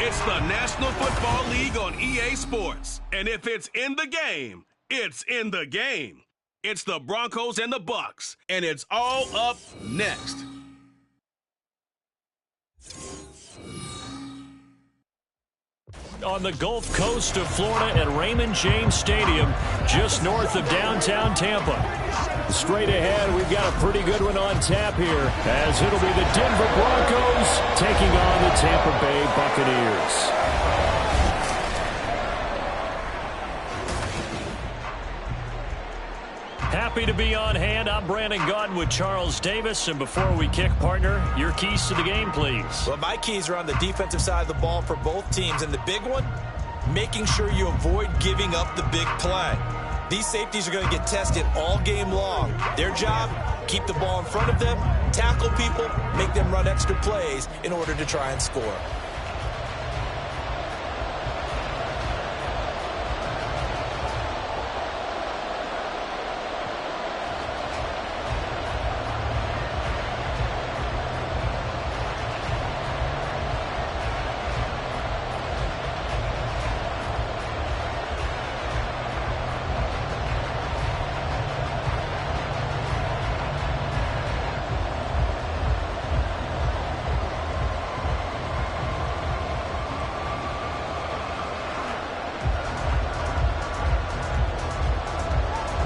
It's the National Football League on EA Sports. And if it's in the game, it's in the game. It's the Broncos and the Bucs, and it's all up next. On the Gulf Coast of Florida at Raymond James Stadium, just north of downtown Tampa. Straight ahead, we've got a pretty good one on tap here, as it'll be the Denver Broncos taking on the Tampa Bay Buccaneers. Happy to be on hand. I'm Brandon Gaudin with Charles Davis. And before we kick, partner, your keys to the game, please. Well, my keys are on the defensive side of the ball for both teams. And the big one, making sure you avoid giving up the big play. These safeties are going to get tested all game long. Their job, keep the ball in front of them, tackle people, make them run extra plays in order to try and score.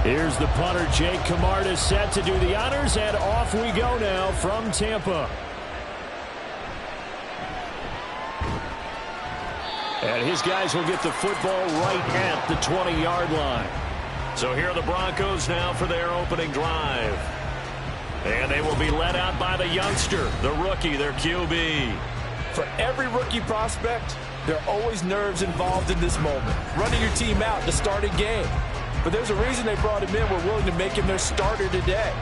Here's the punter, Jake Camarda, set to do the honors, and off we go now from Tampa. And his guys will get the football right at the 20-yard line. So here are the Broncos now for their opening drive. And they will be led out by the youngster, the rookie, their QB. For every rookie prospect, there are always nerves involved in this moment. Running your team out to start a game. But there's a reason they brought him in. We're willing to make him their starter today.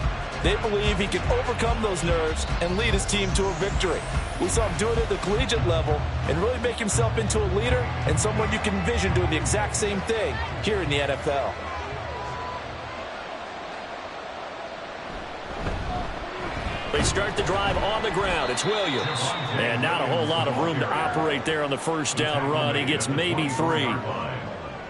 They believe he can overcome those nerves and lead his team to a victory. We saw him do it at the collegiate level and really make himself into a leader and someone you can envision doing the exact same thing here in the NFL. They start the drive on the ground. It's Williams. And not a whole lot of room to operate there on the first down run. He gets maybe 3.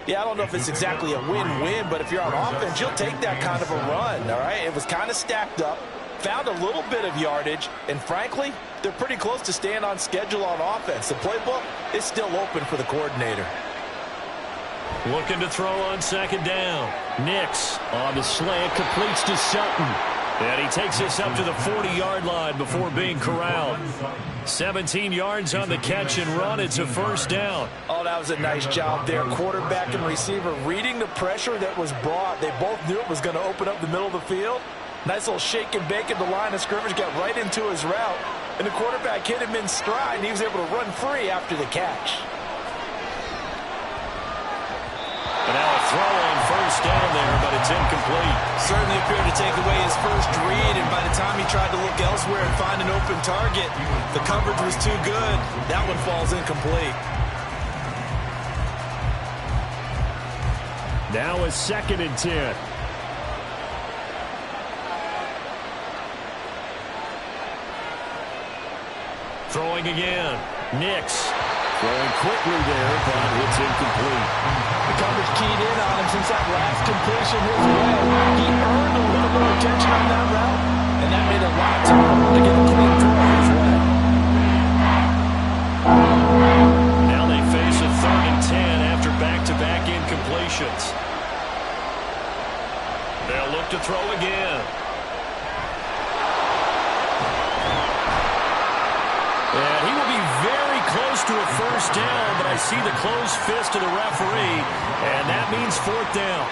Yeah, I don't know if it's exactly a win-win, but if you're on offense, you'll take that kind of a run, all right? It was kind of stacked up, found a little bit of yardage, and frankly, they're pretty close to staying on schedule on offense. The playbook is still open for the coordinator. Looking to throw on second down. Nix on the slant, completes to Sutton. And he takes us up to the 40-yard line before being corralled. 17 yards on the catch and run. It's a first down. Oh, that was a nice job there. Quarterback and receiver reading the pressure that was brought. They both knew it was going to open up the middle of the field. Nice little shake and bake at the line of scrimmage. Got right into his route. And the quarterback hit him in stride, and he was able to run free after the catch. And now a throw on first down there, but it's incomplete. Certainly appeared to take away his first read, and by the time he tried to look elsewhere and find an open target, the coverage was too good. That one falls incomplete. Now a 2nd and 10. Throwing again. Nix. Throwing quickly there, but it's incomplete. The coverage keyed in on him since that last completion his way. He earned a little more attention on that route, and that made it a lot tougher to get a clean throw his way. Now they face a 3rd and 10 after back-to-back incompletions. They'll look to throw again. And he will be very close to a first down, but I see the closed fist of the referee, and that means 4th down.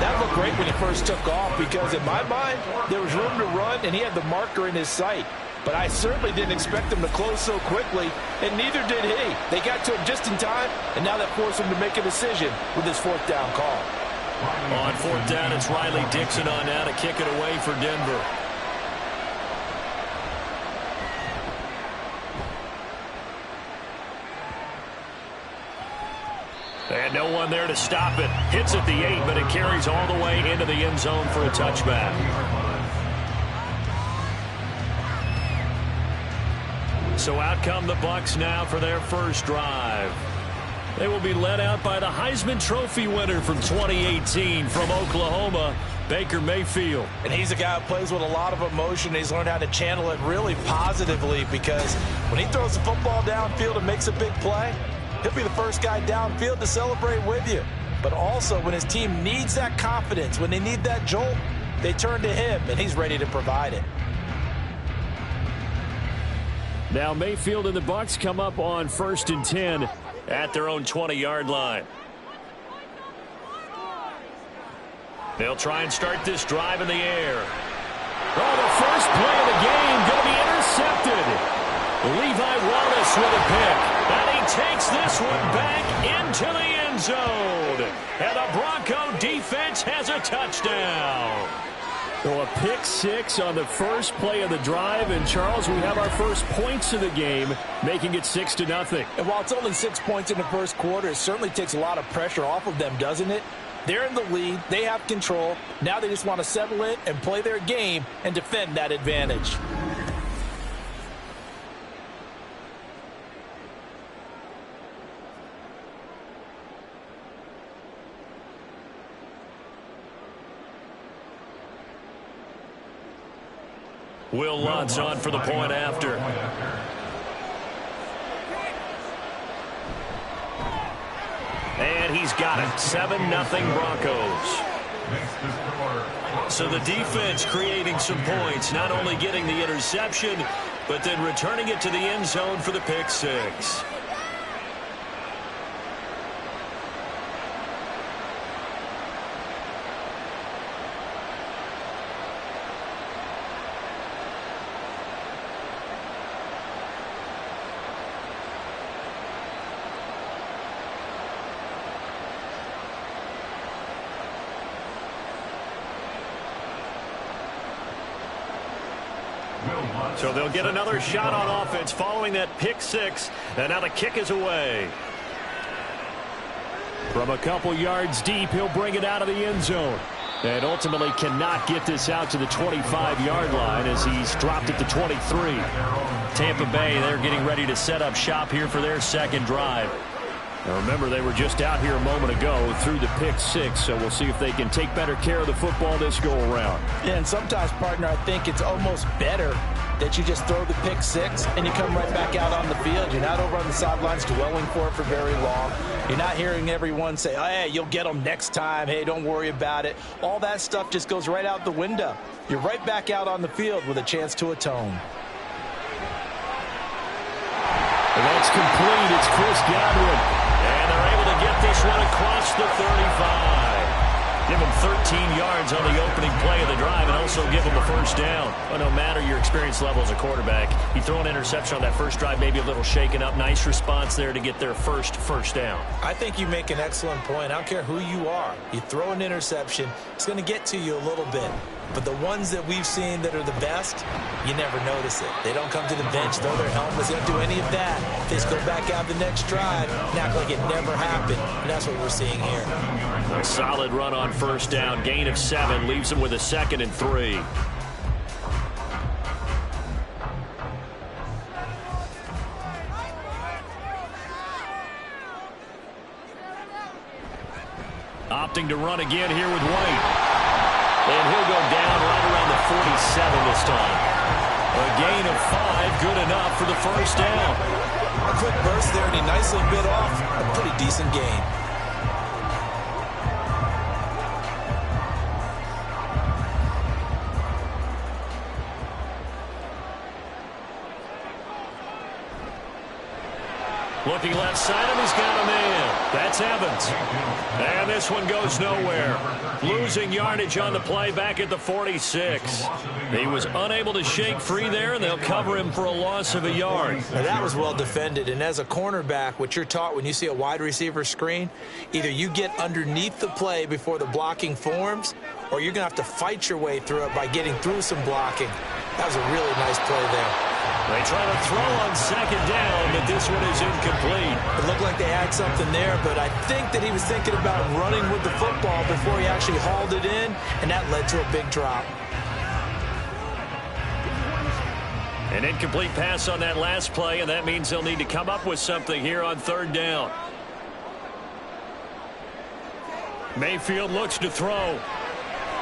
That looked great when he first took off because, in my mind, there was room to run, and he had the marker in his sight. But I certainly didn't expect him to close so quickly, and neither did he. They got to him just in time, and now that forced him to make a decision with his 4th down call. On 4th down, it's Riley Dixon on now to kick it away for Denver. And no one there to stop it. Hits at the 8, but it carries all the way into the end zone for a touchback. So out come the Bucs now for their first drive. They will be led out by the Heisman Trophy winner from 2018 from Oklahoma, Baker Mayfield. And he's a guy who plays with a lot of emotion. He's learned how to channel it really positively, because when he throws the football downfield and makes a big play, he'll be the first guy downfield to celebrate with you. But also, when his team needs that confidence, when they need that jolt, they turn to him, and he's ready to provide it. Now Mayfield and the Bucs come up on 1st and 10 at their own 20-yard line. They'll try and start this drive in the air. Oh, the first play of the game going to be intercepted. Levi Wallace with a pick. And he takes this one back into the end zone. And the Bronco defense has a touchdown. So a pick six on the first play of the drive. And, Charles, we have our first points of the game, making it 6-0. And while it's only 6 points in the first quarter, it certainly takes a lot of pressure off of them, doesn't it? They're in the lead. They have control. Now they just want to settle in and play their game and defend that advantage. Will Lutz on for the point after. And he's got it. 7-0 Broncos. So the defense creating some points, not only getting the interception, but then returning it to the end zone for the pick six. So they'll get another shot on offense following that pick six. And now the kick is away. From a couple yards deep, he'll bring it out of the end zone. And ultimately cannot get this out to the 25-yard line as he's dropped it to 23. Tampa Bay, they're getting ready to set up shop here for their second drive. Now remember, they were just out here a moment ago through the pick six, so we'll see if they can take better care of the football this go-around. Yeah, and sometimes, partner, I think it's almost better that you just throw the pick six and you come right back out on the field. You're not over on the sidelines dwelling for it for very long. You're not hearing everyone say, oh, hey, you'll get them next time. Hey, don't worry about it. All that stuff just goes right out the window. You're right back out on the field with a chance to atone. And that's complete. It's Chris Godwin. And they're able to get this one across the 35. Give him 13 yards on the opening play of the drive and also give him a first down. But no matter your experience level as a quarterback, you throw an interception on that first drive, maybe a little shaken up. Nice response there to get their first down. I think you make an excellent point. I don't care who you are. You throw an interception, it's going to get to you a little bit. But the ones that we've seen that are the best, you never notice it. They don't come to the bench, throw their helmets. They don't do any of that. They just go back out the next drive and act like it never happened. And that's what we're seeing here. A solid run on first down. Gain of 7 leaves them with a 2nd and 3. Opting to run again here with White. And he'll go down right around the 47 this time. A gain of 5, good enough for the first down. A quick burst there, and he nicely bit off a pretty decent gain. Looking left side, and he's got a man. That's Evans. And this one goes nowhere. Losing yardage on the play back at the 46. He was unable to shake free there, and they'll cover him for a loss of a yard. Now that was well defended, and as a cornerback, what you're taught when you see a wide receiver screen, either you get underneath the play before the blocking forms, or you're going to have to fight your way through it by getting through some blocking. That was a really nice play there. They try to throw on 2nd down, but this one is incomplete. It looked like they had something there, but I think that he was thinking about running with the football before he actually hauled it in, and that led to a big drop. An incomplete pass on that last play, and that means they'll need to come up with something here on third down. Mayfield looks to throw.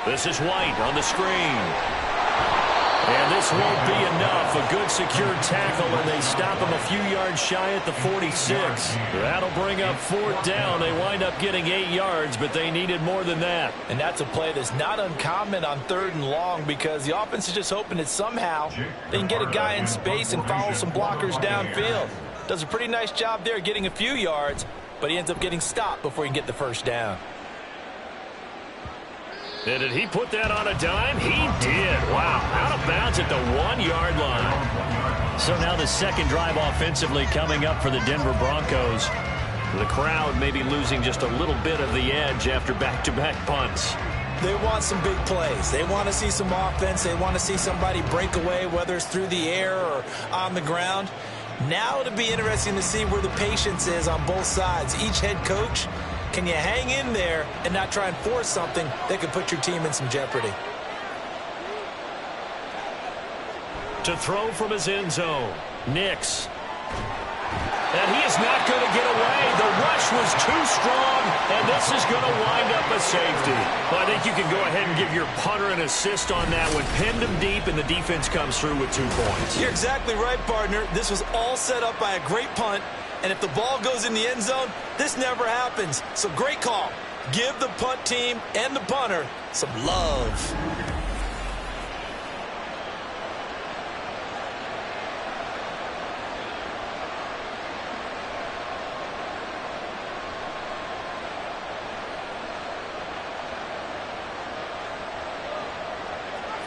This is White on the screen. And this won't be enough. A good secure tackle, and they stop him a few yards shy at the 46. That'll bring up fourth down. They wind up getting 8 yards, but they needed more than that. And that's a play that's not uncommon on third and long because the offense is just hoping that somehow they can get a guy in space and follow some blockers downfield. Does a pretty nice job there getting a few yards, but he ends up getting stopped before he can get the first down. And did he put that on a dime? He did. Wow. Out of bounds at the 1-yard line. So now the second drive offensively coming up for the Denver Broncos. The crowd may be losing just a little bit of the edge after back-to-back punts. They want some big plays. They want to see some offense. They want to see somebody break away, whether it's through the air or on the ground. Now it'll be interesting to see where the patience is on both sides. Each head coach, can you hang in there and not try and force something that could put your team in some jeopardy? To throw from his end zone, Nix. And he is not going to get away. The rush was too strong, and this is going to wind up a safety. Well, I think you can go ahead and give your punter an assist on that one. Pinned him deep, and the defense comes through with 2 points. You're exactly right, partner. This was all set up by a great punt. And if the ball goes in the end zone, this never happens. So great call. Give the punt team and the punter some love.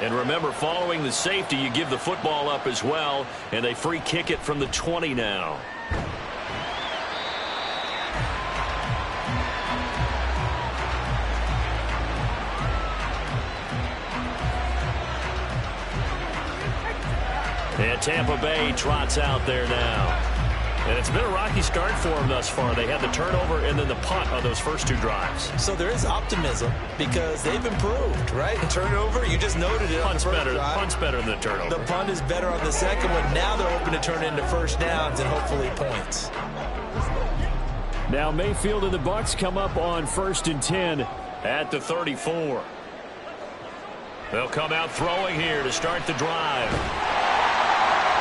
And remember, following the safety, you give the football up as well, and they free kick it from the 20 now. And Tampa Bay trots out there now. And it's been a rocky start for them thus far. They had the turnover and then the punt on those first 2 drives. So there is optimism because they've improved, right? The turnover, you just noted it. Punt's on the better. drive. Punt's better than the turnover. The punt is better on the second one. Now they're hoping to turn into first downs and hopefully points. Now Mayfield and the Bucs come up on 1st and 10 at the 34. They'll come out throwing here to start the drive.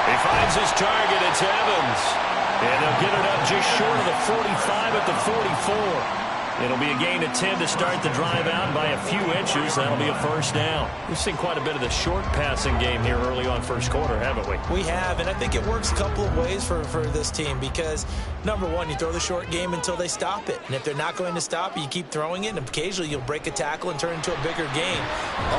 He finds his target. It's Evans. And they'll get it up just short of the 45 at the 44. It'll be a gain of 10 to start the drive out by a few inches. That'll be a first down. We've seen quite a bit of the short passing game here early on first quarter, haven't we? We have, and I think it works a couple of ways for this team because, number one, you throw the short game until they stop it. And if they're not going to stop it, you keep throwing it, and occasionally you'll break a tackle and turn it into a bigger game.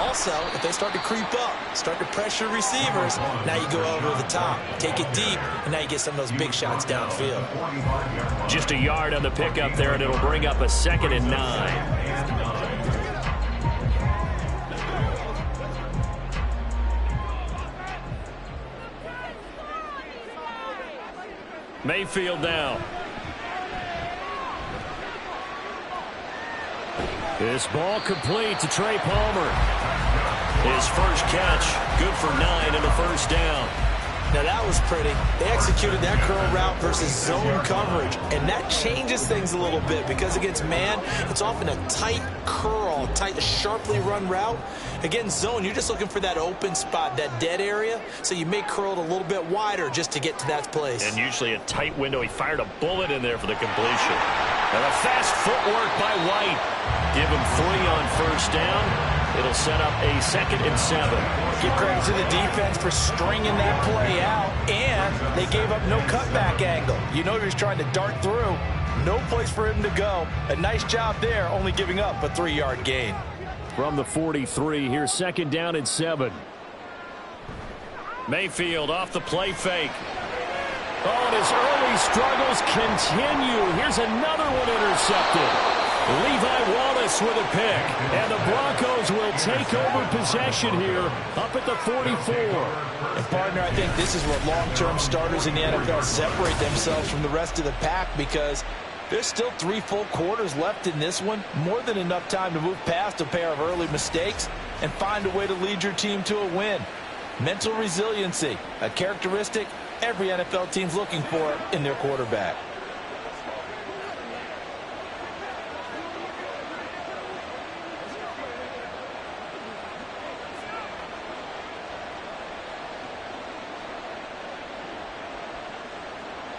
Also, if they start to creep up, start to pressure receivers, now you go over the top, take it deep, and now you get some of those big shots downfield. Just a yard on the pickup there, and it'll bring up a 2nd and 9. Mayfield now. This ball complete to Trey Palmer. His first catch, good for 9 and a first down. Now that was pretty. They executed that curl route versus zone coverage, and that changes things a little bit because against man, it's often a tight curl, tight, sharply run route. Against zone, you're just looking for that open spot, that dead area, so you may curl it a little bit wider just to get to that place. And usually a tight window. He fired a bullet in there for the completion. And a fast footwork by White. Give him 3 on first down. It'll set up a 2nd and 7. Give credit to the defense for stringing that play out, and they gave up no cutback angle. You know he was trying to dart through. No place for him to go. A nice job there, only giving up a 3-yard gain. From the 43, here's 2nd down and 7. Mayfield off the play fake. Oh, and his early struggles continue. Here's another one intercepted. Levi Wallace with a pick, and the Broncos will take over possession here up at the 44. And, partner, I think this is where long-term starters in the NFL separate themselves from the rest of the pack because there's still 3 full quarters left in this one. More than enough time to move past a pair of early mistakes and find a way to lead your team to a win. Mental resiliency, a characteristic every NFL team's looking for in their quarterback.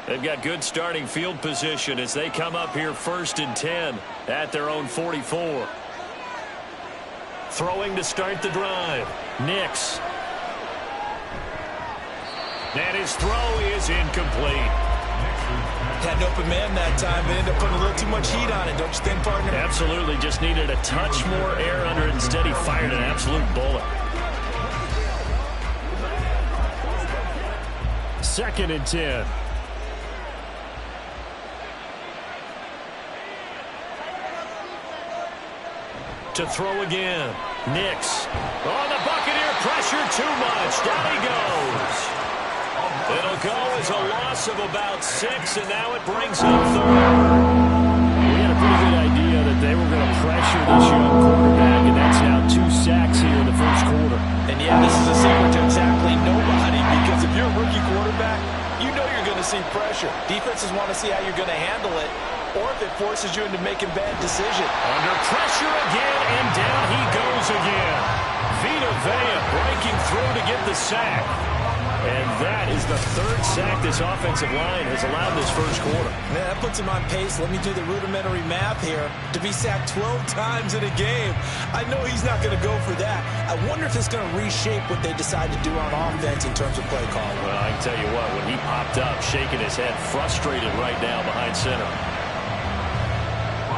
They've got good starting field position as they come up here 1st and 10 at their own 44. Throwing to start the drive. Nix. And his throw is incomplete. Had an open man that time, but ended up putting a little too much heat on it, don't you think, partner? Absolutely. Just needed a touch more air under it. Instead, he fired an absolute bullet. 2nd and 10. To throw again. Nix. Oh, the Buccaneer pressure too much. Down he goes. It'll go as a loss of about 6, and now it brings up 3rd. We had a pretty good idea that they were going to pressure this young quarterback, and that's now 2 sacks here in the 1st quarter. And yeah, this is a secret to exactly nobody, because if you're a rookie quarterback, you know you're going to see pressure. Defenses want to see how you're going to handle it, or if it forces you into making bad decisions. Under pressure again, and down he goes again. Vita Vea breaking through to get the sack. And that is the 3rd sack this offensive line has allowed this 1st quarter. Man, that puts him on pace. Let me do the rudimentary math here. To be sacked 12 times in a game, I know he's not going to go for that. I wonder if it's going to reshape what they decide to do on offense in terms of play calling. Well, I can tell you what, when he popped up, shaking his head, frustrated right now behind center.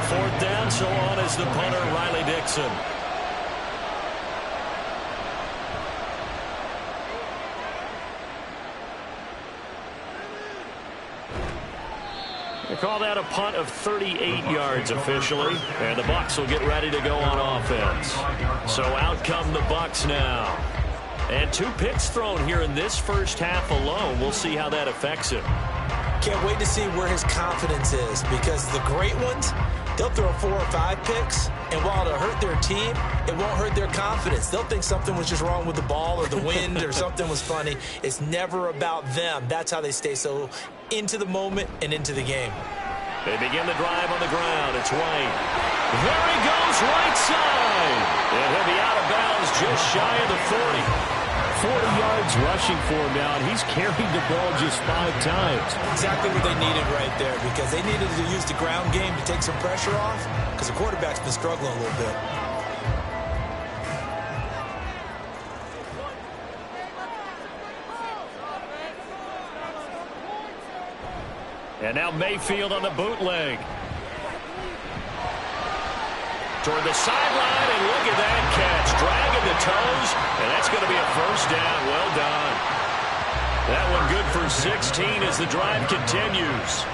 4th down, so on is the punter, Riley Dixon. They call that a punt of 38 yards officially, and the Bucs will get ready to go on offense. So out come the Bucs now. And 2 picks thrown here in this 1st half alone. We'll see how that affects him. Can't wait to see where his confidence is, because the great ones, they'll throw 4 or 5 picks, and while it'll hurt their team, it won't hurt their confidence. They'll think something was just wrong with the ball or the wind or something was funny. It's never about them. That's how they stay so into the moment and into the game. They begin the drive on the ground. It's White. There he goes, right side. And he'll be out of bounds just shy of the 40. 40 yards rushing for him now, and he's carried the ball just 5 times. Exactly what they needed right there, because they needed to use the ground game to take some pressure off, because the quarterback's been struggling a little bit. And now Mayfield on the bootleg. Toward the sideline, and look at that catch. Dragging the toes, and that's going to be a 1st down. Well done. That one good for 16 as the drive continues.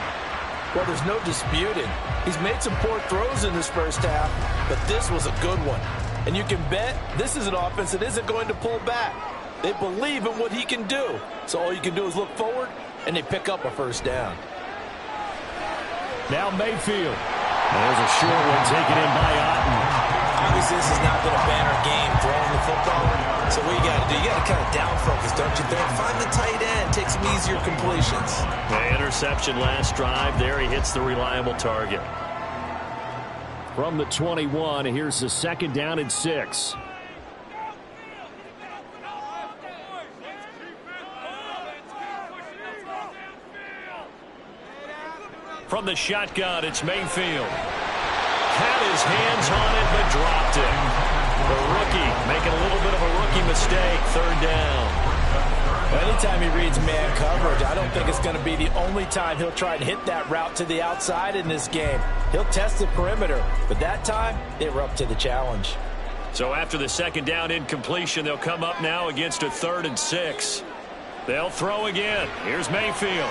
Well, there's no disputing. He's made some poor throws in this 1st half, but this was a good one. And you can bet this is an offense that isn't going to pull back. They believe in what he can do. So all you can do is look forward, and they pick up a 1st down. Now Mayfield. There's a short one taken in by Otten. Obviously, this has not been a banner game throwing the football. So what you got to do, you got to kind of down focus, don't you think? Find the tight end, take some easier completions. The interception last drive. There he hits the reliable target. From the 21, here's the 2nd down and 6. From the shotgun, it's Mayfield. Had his hands on it, but dropped it. The rookie making a little bit of a rookie mistake. 3rd down. Anytime he reads man coverage, I don't think it's going to be the only time he'll try and hit that route to the outside in this game. He'll test the perimeter, but that time, they were up to the challenge. So after the 2nd down incompletion, they'll come up now against a 3rd and 6. They'll throw again. Here's Mayfield.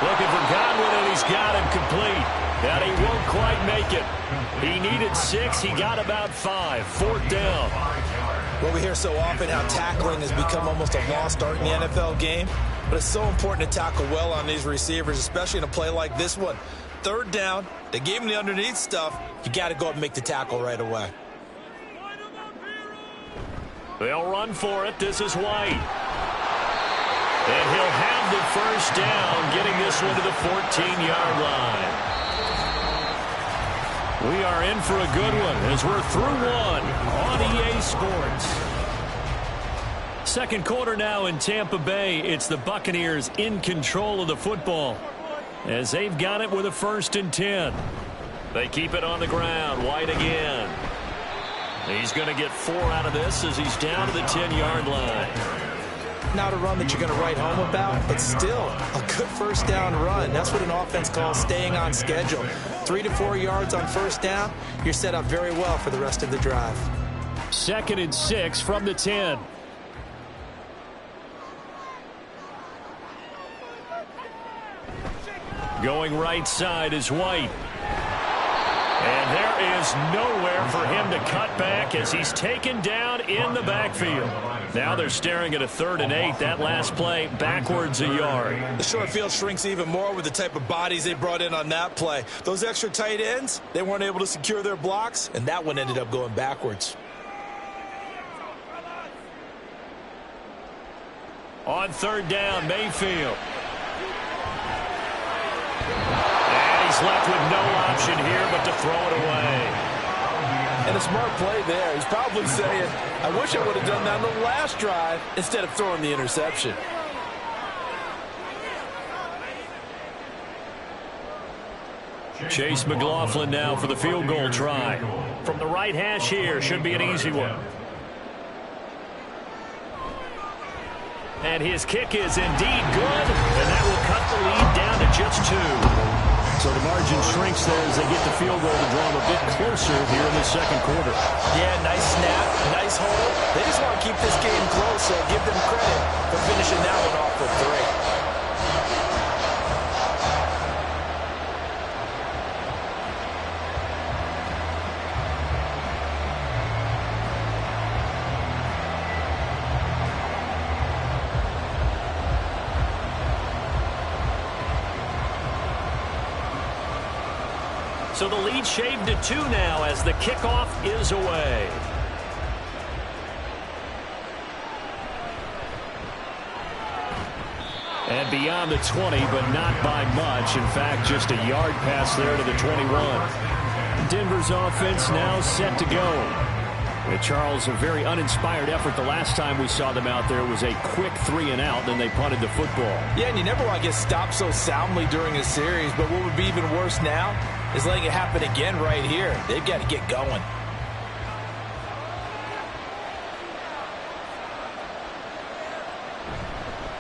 Looking for Godwin, and he's got him complete. And he won't quite make it. He needed 6. He got about 5. 4th down. Well, we hear so often how tackling has become almost a lost art in the NFL game. But it's so important to tackle well on these receivers, especially in a play like this one. 3rd down. They gave him the underneath stuff. You got to go up and make the tackle right away. They'll run for it. This is White. And he'll have the first down, getting this one to the 14-yard line. We are in for a good one as we're through one on EA Sports. Second quarter now in Tampa Bay. It's the Buccaneers in control of the football as they've got it with a 1st and 10. They keep it on the ground. White again. He's going to get 4 out of this as he's down to the 10-yard line. Not a run that you're going to write home about, but still a good first down run. That's what an offense calls staying on schedule. 3 to 4 yards on first down, you're set up very well for the rest of the drive. 2nd and 6 from the 10. Going right side is White. And there is nowhere for him to cut back as he's taken down in the backfield. Now they're staring at a 3rd and 8. That last play backwards a yard. The short field shrinks even more with the type of bodies they brought in on that play. Those extra tight ends, they weren't able to secure their blocks, and that one ended up going backwards. On 3rd down, Mayfield. He's left with no option here but to throw it away. And a smart play there. He's probably saying, I wish I would have done that on the last drive instead of throwing the interception. Chase McLaughlin now for the field goal try. From the right hash here, should be an easy one. And his kick is indeed good, and that will cut the lead down to just 2. So the margin shrinks there as they get the field goal to draw them a bit closer here in the second quarter. Yeah, nice snap, nice hold. They just want to keep this game close, so give them credit for finishing that one off with 3. So the lead shaved to 2 now as the kickoff is away. And beyond the 20, but not by much. In fact, just a yard pass there to the 21. Denver's offense now set to go. With Charles, a very uninspired effort. The last time we saw them out there was a quick 3 and out, then they punted the football. Yeah, and you never want to get stopped so soundly during a series, but what would be even worse now is letting it happen again right here. They've got to get going.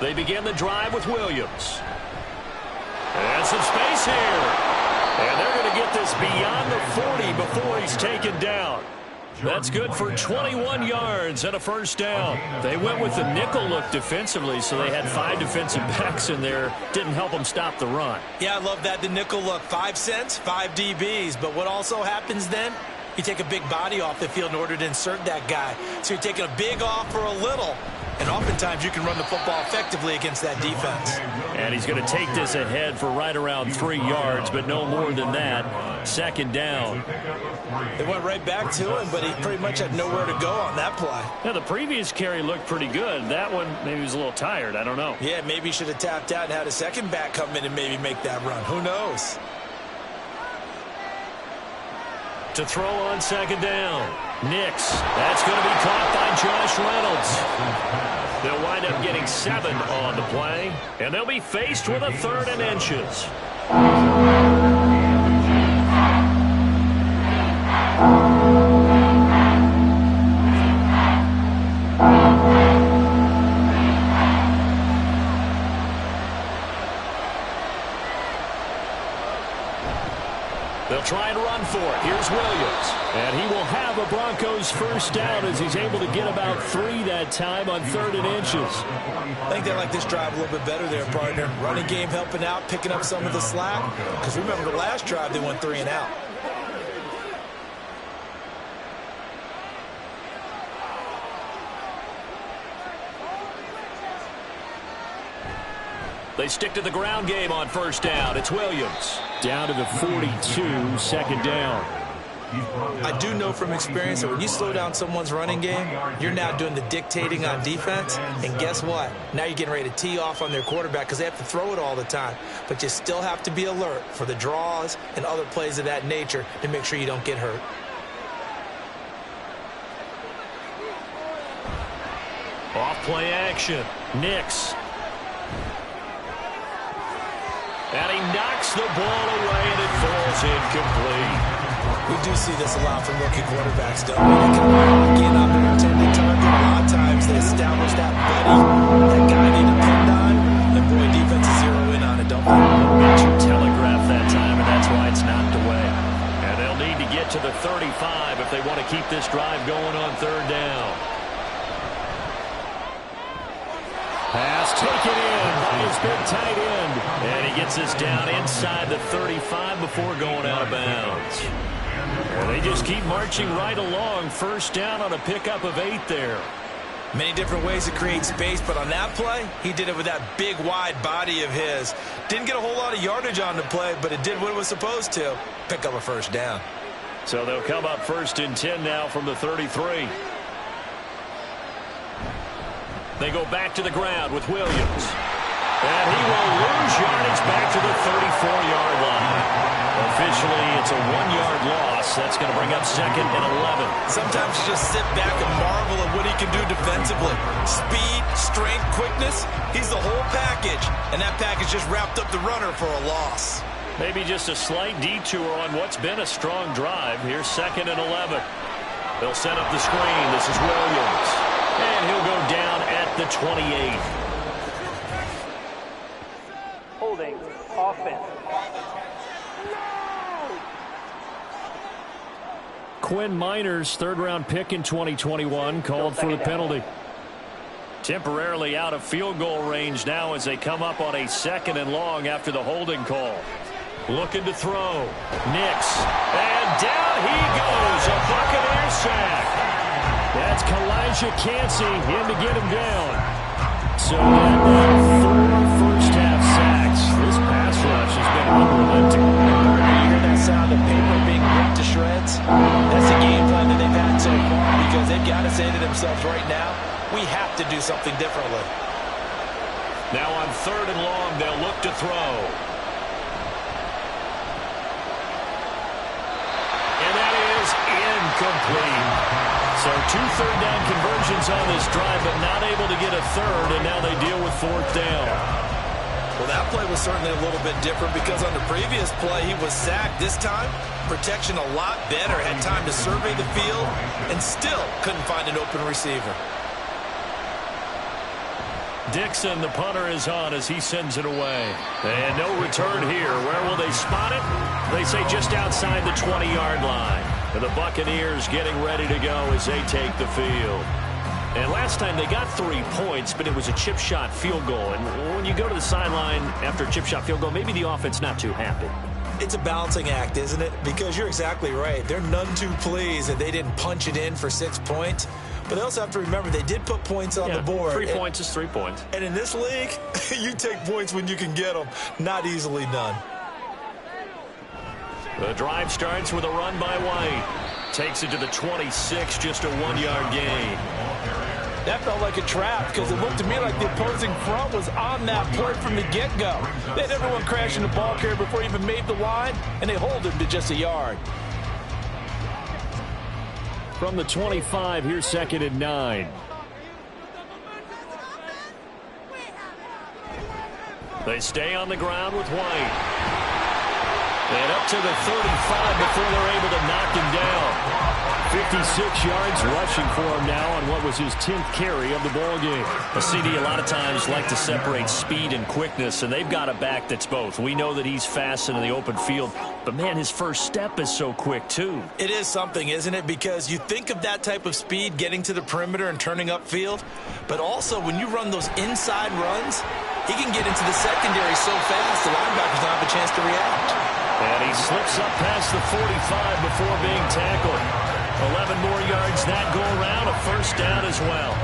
They begin the drive with Williams. And some space here. And they're going to get this beyond the 40 before he's taken down. That's good for 21 yards and a first down. They went with the nickel look defensively, so they had 5 defensive backs in there. Didn't help them stop the run. Yeah, I love that, the nickel look. 5 cents, 5 DBs. But what also happens then? You take a big body off the field in order to insert that guy. So you're taking a big off for a little. And oftentimes you can run the football effectively against that defense. And he's going to take this ahead for right around 3 yards, but no more than that. Second down. They went right back to him, but he pretty much had nowhere to go on that play. Yeah, the previous carry looked pretty good. That one, maybe he was a little tired. I don't know. Yeah, maybe he should have tapped out and had a second back come in and maybe make that run. Who knows? To throw on second down. Nix. That's going to be caught by Josh Reynolds. They'll wind up getting 7 on the play, and they'll be faced with a 3rd and inches. They'll try and run for it. Here's Williams. And he will have a Broncos first down as he's able to get about 3 that time on 3rd and inches. I think they like this drive a little bit better there, partner. Running game helping out, picking up some of the slack. Because remember the last drive, they went 3 and out. They stick to the ground game on first down. It's Williams. Down to the 42, second down. I do know from experience that when you slow down someone's running game, you're now doing the dictating on defense. And guess what? Now you're getting ready to tee off on their quarterback because they have to throw it all the time. But you still have to be alert for the draws and other plays of that nature to make sure you don't get hurt. Off play action. Nix. And he knocks the ball away, and it falls incomplete. We do see this a lot from rookie quarterbacks, don't we? They come out again on their intended target. A lot of times they establish that buddy, that guy they depend on, and boy, defenses zero in on it, don't they? Too telegraphed that time, and that's why it's knocked away. And they'll need to get to the 35 if they want to keep this drive going on third down. Pass taken in by his big tight end. And he gets this down inside the 35 before going out of bounds. And they just keep marching right along. First down on a pickup of 8 there. Many different ways to create space, but on that play, he did it with that big, wide body of his. Didn't get a whole lot of yardage on the play, but it did what it was supposed to. Pick up a first down. So they'll come up 1st and 10 now from the 33. They go back to the ground with Williams. And he will lose yardage back to the 34-yard line. Officially, it's a 1-yard loss. That's going to bring up 2nd and 11. Sometimes you just sit back and marvel at what he can do defensively. Speed, strength, quickness, he's the whole package. And that package just wrapped up the runner for a loss. Maybe just a slight detour on what's been a strong drive. Here's 2nd and 11. They'll set up the screen. This is Williams. And he'll go down at the 28. Holding offense. Quinn Miners, 3rd-round pick in 2021, called for the penalty. Temporarily out of field goal range now as they come up on a 2nd and long after the holding call. Looking to throw. Nix. And down he goes. A Buccaneer sack. That's Kalijah Cansey in to get him down. So now 4 first-half sacks. This pass rush has been unrelenting. You hear that sound of paper being ripped to shreds? That's the game plan that they've had so far because they've got to say to themselves right now, we have to do something differently. Now on 3rd and long, they'll look to throw. And that is incomplete. So 2 third-down conversions on this drive, but not able to get a third, and now they deal with 4th down. Well, that play was certainly a little bit different because on the previous play, he was sacked. This time, protection a lot better. Had time to survey the field and still couldn't find an open receiver. Dixon, the punter, is on as he sends it away. And no return here. Where will they spot it? They say just outside the 20-yard line. And the Buccaneers getting ready to go as they take the field. And last time they got 3 points, but it was a chip shot field goal. And when you go to the sideline after a chip shot field goal, maybe the offense not too happy. It's a balancing act, isn't it? Because you're exactly right. They're none too pleased that they didn't punch it in for 6 points. But they also have to remember they did put points on the board. 3 points is 3 points. And in this league, you take points when you can get them. Not easily done. The drive starts with a run by White. Takes it to the 26, just a 1-yard gain. That felt like a trap because it looked to me like the opposing front was on that play from the get-go. They had everyone crashing the ball carrier before he even made the line, and they hold him to just a yard. From the 25, here's 2nd and 9. They stay on the ground with White. And up to the 35 before they're able to knock him down. 56 yards rushing for him now on what was his 10th carry of the ball game. A CD a lot of times like to separate speed and quickness, and they've got a back that's both. We know that he's fast in the open field, but man, his first step is so quick too. It is something, isn't it? Because you think of that type of speed getting to the perimeter and turning upfield, but also when you run those inside runs, he can get into the secondary so fast the linebackers don't have a chance to react. And he slips up past the 45 before being tackled. 11 more yards that go around, a first down as well.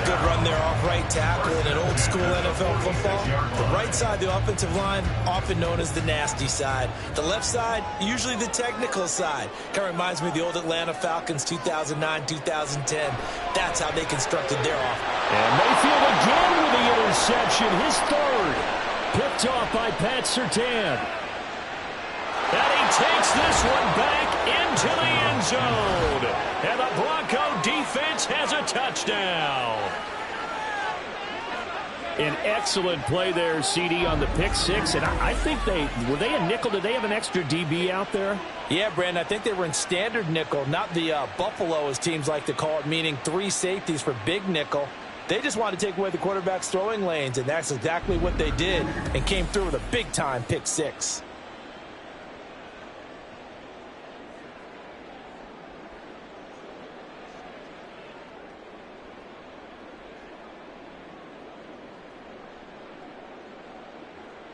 a good run there off right tackle in an old school NFL football. The right side, the offensive line, often known as the nasty side. The left side, usually the technical side. Kind of reminds me of the old Atlanta Falcons 2009, 2010. That's how they constructed their offense. And Mayfield again with the interception, his third. Picked off by Pat Surtain. And he takes this one back into the end zone. And the Bronco defense has a touchdown. An excellent play there, CD, on the pick six. And I think were they a nickel? Did they have an extra DB out there? Yeah, Brandon, I think they were in standard nickel, not the Buffalo, as teams like to call it, meaning 3 safeties for big nickel. They just wanted to take away the quarterback's throwing lanes, and that's exactly what they did, and came through with a big-time pick six.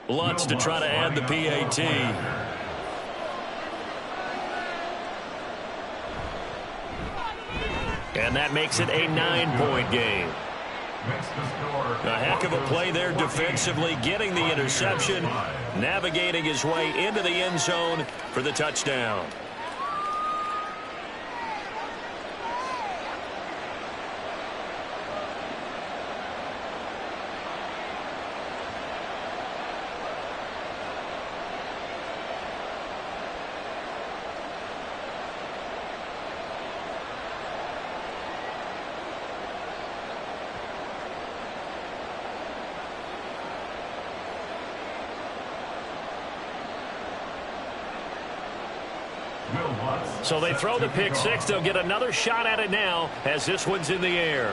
Lutz to try to add the PAT. And that makes it a 9-point game. A heck of a play there defensively, getting the interception, navigating his way into the end zone for the touchdown. So they throw the pick six. They'll get another shot at it now as this one's in the air.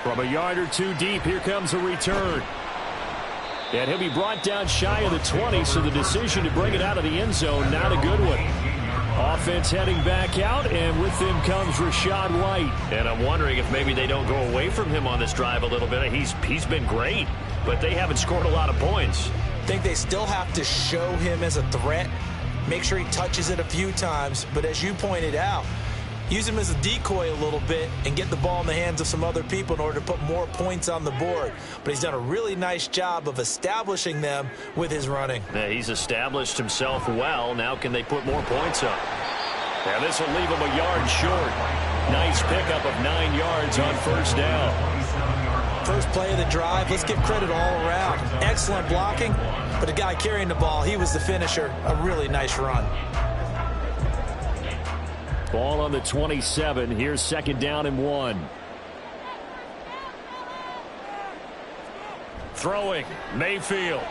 From a yard or two deep, here comes a return. And he'll be brought down shy of the 20, so the decision to bring it out of the end zone, not a good one. Offense heading back out, and with them comes Rachaad White. And I'm wondering if maybe they don't go away from him on this drive a little bit. He's been great, but they haven't scored a lot of points. I think they still have to show him as a threat. Make sure he touches it a few times, but as you pointed out, use him as a decoy a little bit and get the ball in the hands of some other people in order to put more points on the board. But he's done a really nice job of establishing them with his running. Yeah, he's established himself well. Now can they put more points up? And this will leave him a yard short. Nice pickup of 9 yards on first down. First play of the drive, let's give credit all around. Excellent blocking, but the guy carrying the ball, he was the finisher. A really nice run. Ball on the 27. Here's second down and 1. Throwing, Mayfield.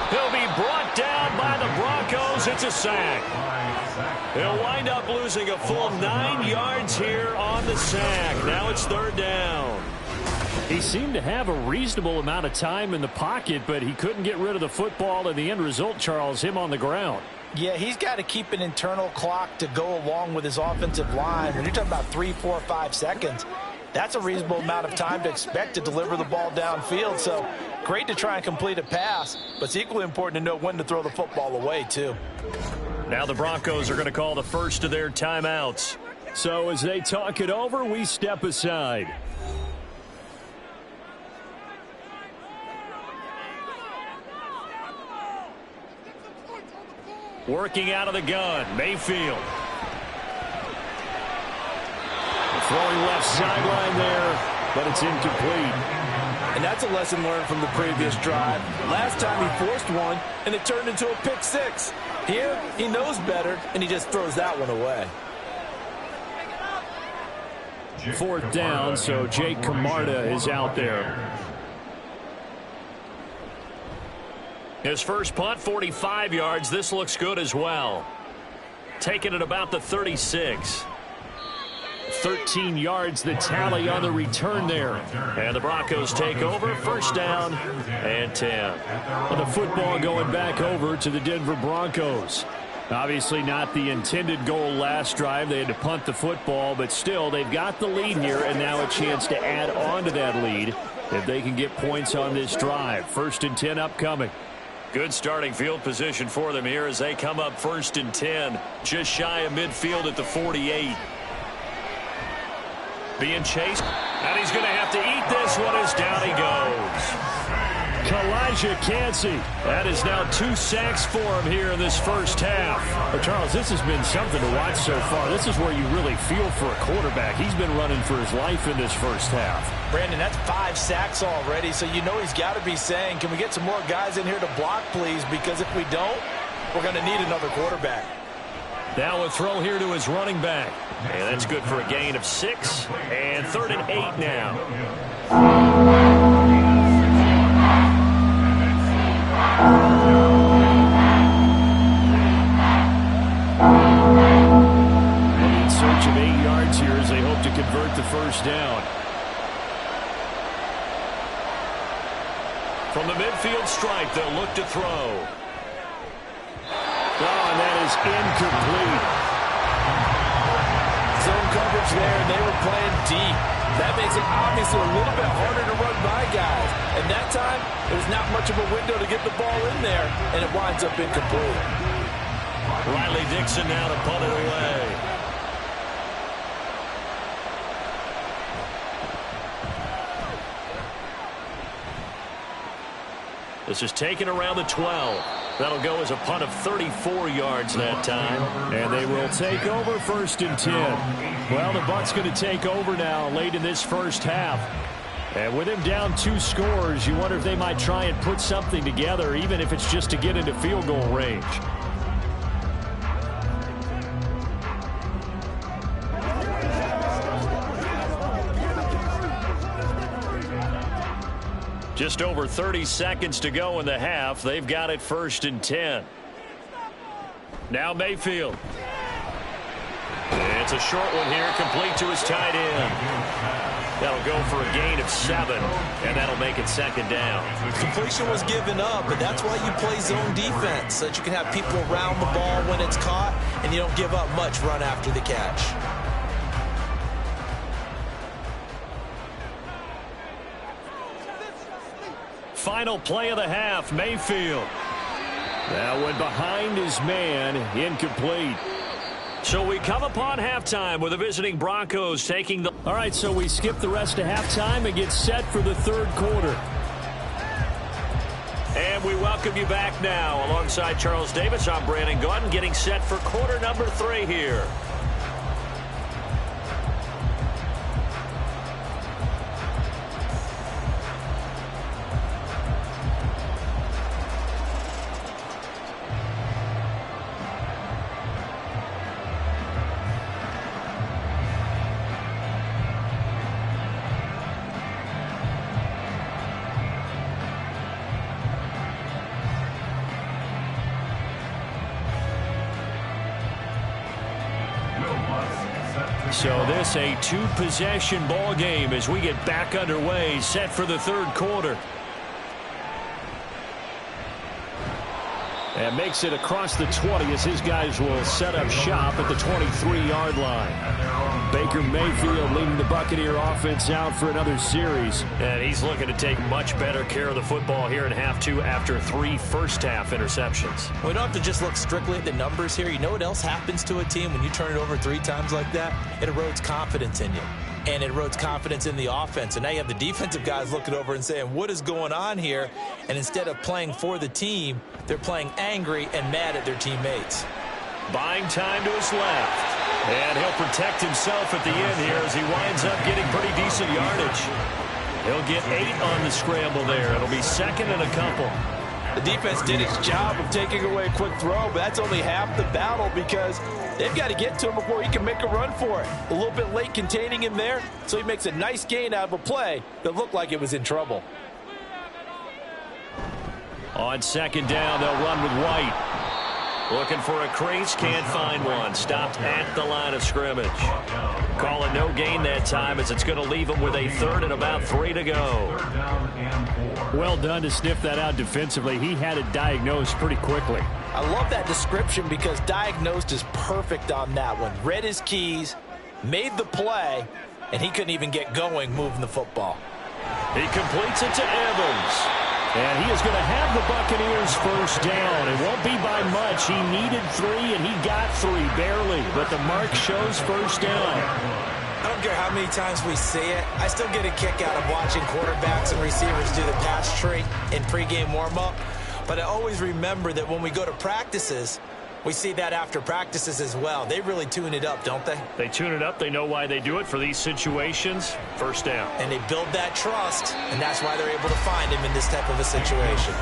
He'll be brought down by the Broncos. It's a sack. He'll wind up losing a full 9 yards here on the sack. Now it's third down. He seemed to have a reasonable amount of time in the pocket, but he couldn't get rid of the football, and the end result, Charles, him on the ground. Yeah, he's got to keep an internal clock to go along with his offensive line. When you're talking about 3, 4, 5 seconds, that's a reasonable amount of time to expect to deliver the ball downfield. So great to try and complete a pass, but it's equally important to know when to throw the football away, too. Now the Broncos are going to call the first of their timeouts. So as they talk it over, we step aside. Working out of the gun, Mayfield. Throwing left sideline there, but it's incomplete. And that's a lesson learned from the previous drive. Last time he forced one, and it turned into a pick six. Here, he knows better, and he just throws that one away. Fourth down, so Jake Camarda is out there. His first punt, 45 yards. This looks good as well. Taking it about the 36. 13 yards, the tally on the return there. And the Broncos take over, first down and 10. And the football going back over to the Denver Broncos. Obviously not the intended goal last drive. They had to punt the football, but still they've got the lead here, and now a chance to add on to that lead if they can get points on this drive. First and 10 upcoming. Good starting field position for them here as they come up first and 10. Just shy of midfield at the 48. being chased, and he's going to have to eat this one as down he goes. Kalijah Cansey. That is now 2 sacks for him here in this first half. But Charles, this has been something to watch so far. This is where you really feel for a quarterback. He's been running for his life in this first half. Brandon, that's 5 sacks already, so you know he's got to be saying, can we get some more guys in here to block, please? Because if we don't, we're going to need another quarterback. Now a throw here to his running back. And that's good for a gain of 6. And 3rd and 8 now. In search of 8 yards here as they hope to convert the first down. From the midfield stripe, they'll look to throw. Oh, and that is incomplete. Zone coverage there, and they were playing deep. That makes it obviously a little bit harder to run by guys. And that time, there's not much of a window to get the ball in there, and it winds up incomplete. Riley Dixon now to punt it away. This is taken around the 12. That'll go as a punt of 34 yards that time. And they will take over 1st and 10. Well, the Bucs going to take over now late in this first half. And with him down 2 scores, you wonder if they might try and put something together, even if it's just to get into field goal range. Just over 30 seconds to go in the half. They've got it 1st and 10. Now Mayfield. It's a short one here, complete to his tight end. That'll go for a gain of 7, and that'll make it 2nd down. Completion was given up, but that's why you play zone defense, so that you can have people around the ball when it's caught, and you don't give up much run after the catch. Final play of the half, Mayfield. That one behind his man, incomplete. So we come upon halftime with the visiting Broncos taking the... All right, so we skip the rest of halftime and get set for the 3rd quarter. And we welcome you back now. Alongside Charles Davis, I'm Brandon Gaudin, getting set for quarter number 3 here. So this a 2-possession ball game as we get back underway, set for the 3rd quarter. And makes it across the 20 as his guys will set up shop at the 23-yard line. Baker Mayfield leading the Buccaneer offense out for another series. And he's looking to take much better care of the football here in half 2 after 3 first-half interceptions. We don't have to just look strictly at the numbers here. You know what else happens to a team when you turn it over 3 times like that? It erodes confidence in you. And it erodes confidence in the offense. And now you have the defensive guys looking over and saying, what is going on here? And instead of playing for the team, they're playing angry and mad at their teammates. Buying time to his left. And he'll protect himself at the end here as he winds up getting pretty decent yardage. He'll get 8 on the scramble there. It'll be 2nd and a couple. The defense did its job of taking away a quick throw, but that's only half the battle because they've got to get to him before he can make a run for it. A little bit late containing him there, so he makes a nice gain out of a play that looked like it was in trouble. On 2nd down, they'll run with White. Looking for a crease, can't find one. Stopped at the line of scrimmage. Calling no gain that time as it's going to leave him with a 3rd and about 3 to go. Well done to sniff that out defensively. He had it diagnosed pretty quickly. I love that description because diagnosed is perfect on that one. Read his keys, made the play, and he couldn't even get going moving the football. He completes it to Evans. And he is going to have the Buccaneers first down. It won't be by much. He needed 3, and he got 3, barely. But the mark shows first down. I don't don't care how many times we see it, I still get a kick out of watching quarterbacks and receivers do the pass tree in pregame warm-up. But I always remember that when we go to practices, we see that after practices as well. They really tune it up, don't they? They tune it up. They know why they do it for these situations. First down. And they build that trust, and that's why they're able to find him in this type of a situation.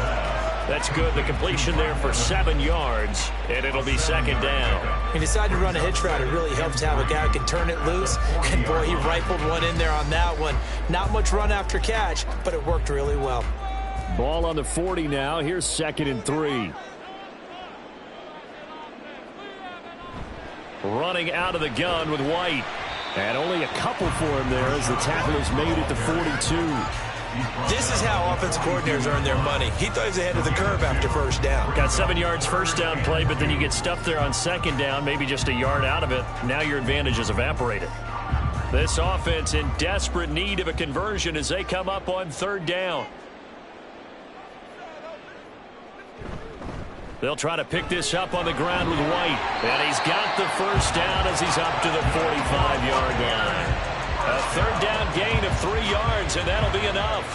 That's good. The completion there for 7 yards, and it'll be second down. He decided to run a hitch route. It really helped to have a guy who can turn it loose. And, boy, he rifled one in there on that one. Not much run after catch, but it worked really well. Ball on the 40 now. Here's 2nd and 3. Running out of the gun with White. And only a couple for him there as the tackle is made at the 42. This is how offensive coordinators earn their money. He thought he was ahead of the curve after first down. Got 7 yards first down play, but then you get stuffed there on second down, maybe just a yard out of it. Now your advantage is evaporated. This offense in desperate need of a conversion as they come up on 3rd down. They'll try to pick this up on the ground with White. And he's got the first down as he's up to the 45-yard line. A 3rd down gain of 3 yards, and that'll be enough.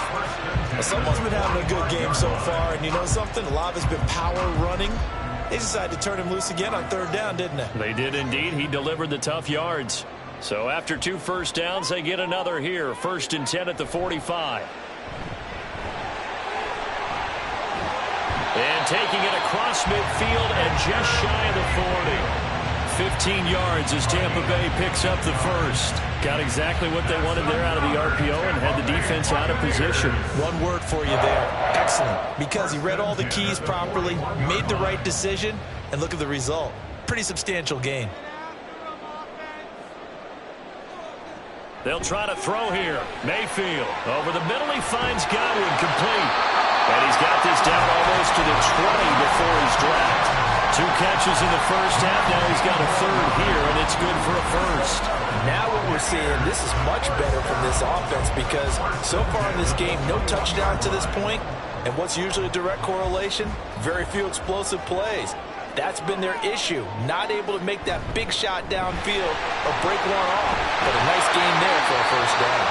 Well, someone's been having a good game so far, and you know something? A lot has been power running. They decided to turn him loose again on 3rd down, didn't they? They did indeed. He delivered the tough yards. So after 2 first downs, they get another here. 1st and 10 at the 45. And taking it across midfield and just shy of the 40. 15 yards as Tampa Bay picks up the first. Got exactly what they wanted there out of the RPO and had the defense out of position. One word for you there. Excellent. Because he read all the keys properly, made the right decision, and look at the result. Pretty substantial gain. They'll try to throw here. Mayfield over the middle. He finds Godwin complete. And he's got this down almost to the 20 before he's dropped. 2 catches in the first half. Now he's got a 3rd here, and it's good for a first. Now what we're seeing, this is much better from this offense because so far in this game, no touchdown to this point. And what's usually a direct correlation? Very few explosive plays. That's been their issue. Not able to make that big shot downfield or break one off. But a nice gain there for a first down.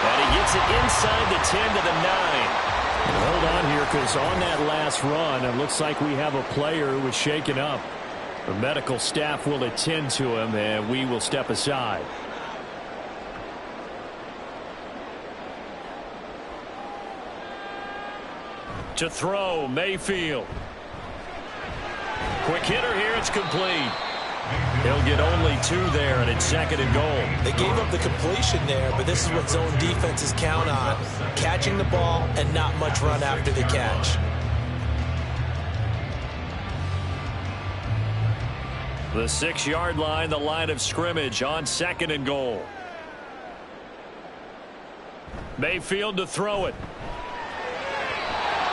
And he gets it inside the 10 to the 9. Hold on here because on that last run, it looks like we have a player who was shaken up. The medical staff will attend to him, and we will step aside. To throw, Mayfield. Quick hitter here, it's complete. He'll get only 2 there, and it's 2nd and goal. They gave up the completion there, but this is what zone defenses count on. Catching the ball and not much run after the catch. The 6-yard line, the line of scrimmage on 2nd and goal. Mayfield to throw it.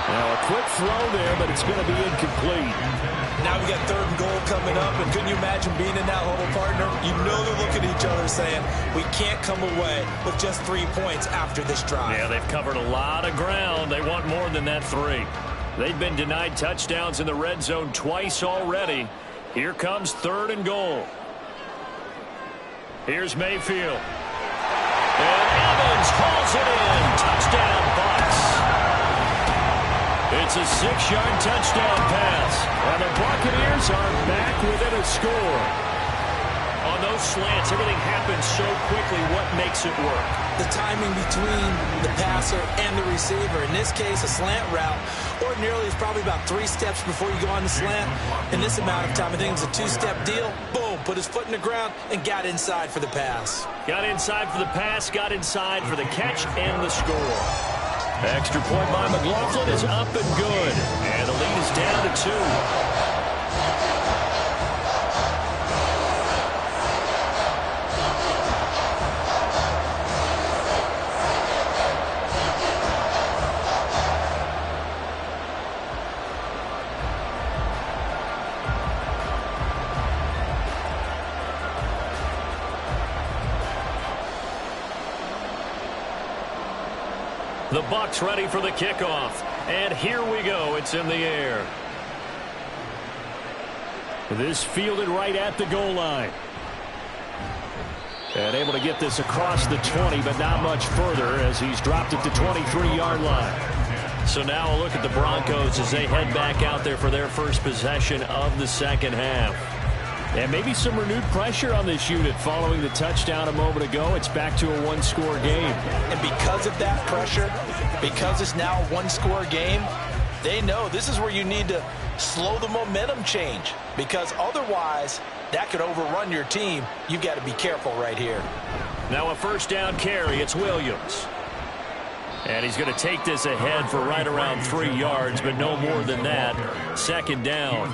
Now a quick throw there, but it's going to be incomplete. Now we got 3rd and goal coming up, and couldn't you imagine being in that huddle, partner? You know they're looking at each other saying, we can't come away with just 3 points after this drive. Yeah, they've covered a lot of ground. They want more than that 3. They've been denied touchdowns in the red zone twice already. Here comes 3rd and goal. Here's Mayfield. And Evans hauls it in. Touchdown, Bucs. It's a 6-yard touchdown pass. And the Buccaneers are back within a score. On those slants, everything happens so quickly. What makes it work? The timing between the passer and the receiver. In this case, a slant route ordinarily is probably about 3 steps before you go on the slant. In this amount of time, I think it was a 2-step deal. Boom, put his foot in the ground and got inside for the pass. Got inside for the pass, got inside for the catch and the score. Extra point by McLaughlin is up and good. And the lead is down to 2. The Bucs ready for the kickoff. And here we go. It's in the air. This fielded right at the goal line. And able to get this across the 20, but not much further as he's dropped it to 23-yard line. So now a look at the Broncos as they head back out there for their first possession of the second half. And maybe some renewed pressure on this unit following the touchdown a moment ago. It's back to a one-score game. And because of that pressure, because it's now a one-score game, they know this is where you need to slow the momentum change, because otherwise that could overrun your team. You've got to be careful right here. Now a first down carry. It's Williams. And he's going to take this ahead for right around 3 yards, but no more than that. Second down.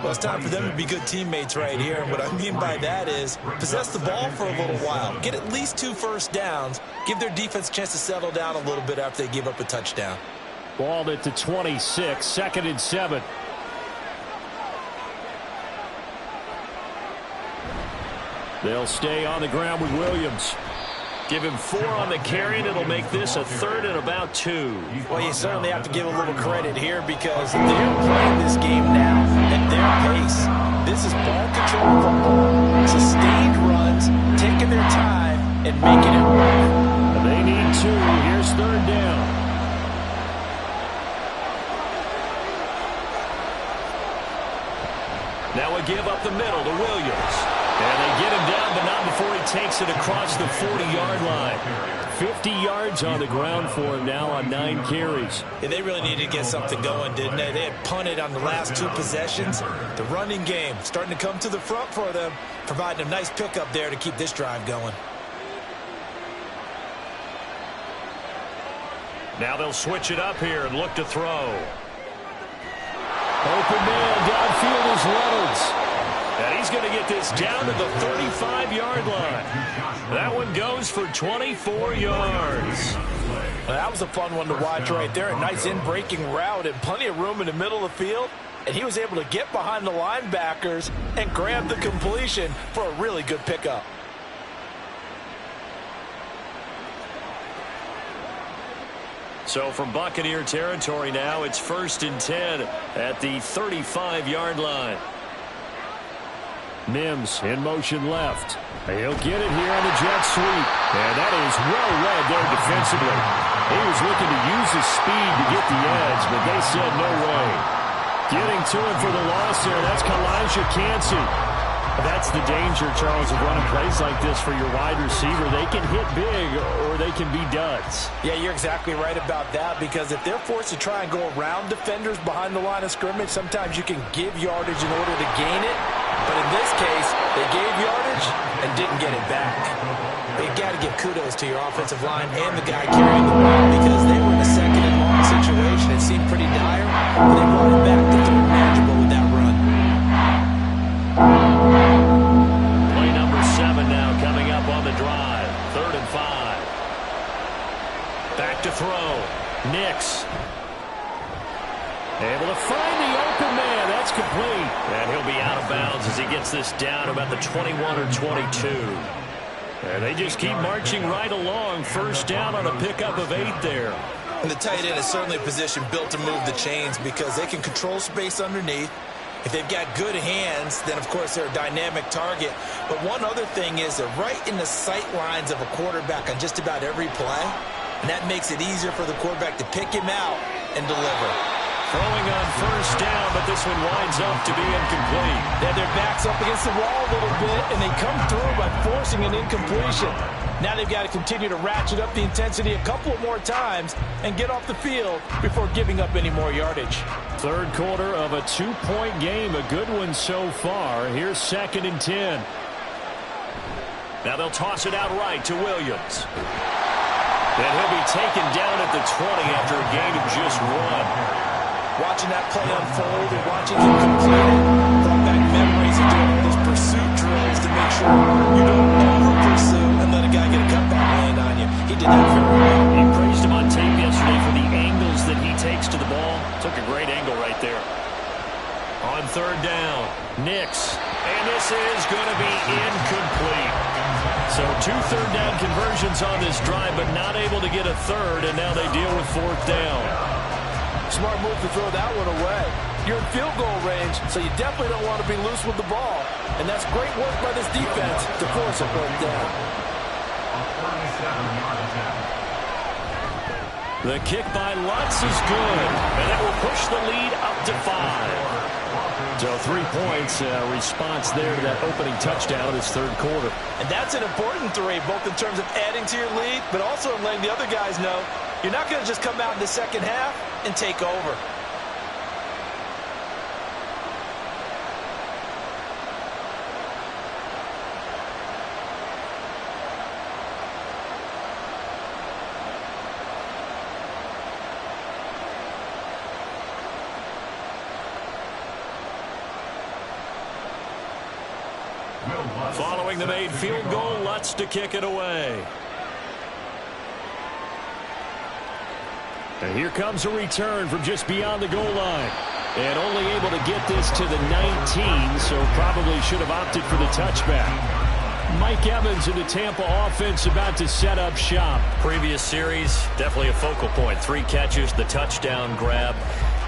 Well, it's time for them to be good teammates right here. And what I mean by that is possess the ball for a little while. Get at least 2 first downs. Give their defense a chance to settle down a little bit after they give up a touchdown. Balled it to 26, 2nd and 7. They'll stay on the ground with Williams. Give him 4 on the carry, and it'll make this a 3rd and about 2. Well, you certainly have to give a little credit here because they're playing this game now at their pace. This is ball control football, sustained runs, taking their time, and making it work. They need 2. Here's 3rd down. Now a give up the middle to Williams. And they get him down, but not before he takes it across the 40-yard line. 50 yards on the ground for him now on 9 carries. Yeah, they really needed to get something going, didn't they? They had punted on the last 2 possessions. The running game starting to come to the front for them, providing a nice pickup there to keep this drive going. Now they'll switch it up here and look to throw. Open man downfield is Reynolds. And he's going to get this down to the 35-yard line. That one goes for 24 yards. Well, that was a fun one to watch right there. A nice in-breaking route and plenty of room in the middle of the field. And he was able to get behind the linebackers and grab the completion for a really good pickup. So from Buccaneer territory now, it's 1st and 10 at the 35-yard line. Mims in motion left. He'll get it here on the jet sweep. And that is well led there defensively. He was looking to use his speed to get the edge, but they said no way. Getting to him for the loss there, that's Kalijah Cansey. That's the danger, Charles, of running plays like this for your wide receiver. They can hit big or they can be duds. Yeah, you're exactly right about that, because if they're forced to try and go around defenders behind the line of scrimmage, sometimes you can give yardage in order to gain it. But in this case, they gave yardage and didn't get it back. You've got to give kudos to your offensive line and the guy carrying the ball, because they were in a 2nd and long situation. It seemed pretty dire, but they brought it back to 3rd manageable with that run. Play number 7 now coming up on the drive. 3rd and 5. Back to throw. Nix. Able to find the open man. That's complete. And he'll be out of bounds as he gets this down about the 21 or 22. And they just keep marching right along. First down on a pickup of 8 there. And the tight end is certainly a position built to move the chains because they can control space underneath. If they've got good hands, then, of course, they're a dynamic target. But one other thing is they're right in the sight lines of a quarterback on just about every play. And that makes it easier for the quarterback to pick him out and deliver. Throwing on first down, but this one winds up to be incomplete. Yeah, their back's up against the wall a little bit, and they come through by forcing an incompletion. Now they've got to continue to ratchet up the intensity a couple more times and get off the field before giving up any more yardage. 3rd quarter of a 2-point game, a good one so far. Here's 2nd and 10. Now they'll toss it out right to Williams. And he'll be taken down at the 20 after a gain of just 1. Watching that play unfold and watching him complete it brought back memories of doing all those pursuit drills to make sure you don't over-pursue and let a guy get a cutback land on you. He did that very well. He praised him on tape yesterday for the angles that he takes to the ball. Took a great angle right there. On 3rd down, Nix. And this is going to be incomplete. So 2 third down conversions on this drive, but not able to get a 3rd, and now they deal with 4th down. Smart move to throw that one away. You're in field goal range, so you definitely don't want to be loose with the ball. And that's great work by this defense to force a fourth down. The kick by Lutz is good, and it will push the lead up to 5. So 3 points, response there to that opening touchdown in this third quarter. And that's an important 3, both in terms of adding to your lead, but also in letting the other guys know you're not going to just come out in the second half and take over. Following the made field goal, Lutz to kick it away. And here comes a return from just beyond the goal line. And only able to get this to the 19, so probably should have opted for the touchback. Mike Evans in the Tampa offense about to set up shop. Previous series, definitely a focal point. 3 catches, the touchdown grab.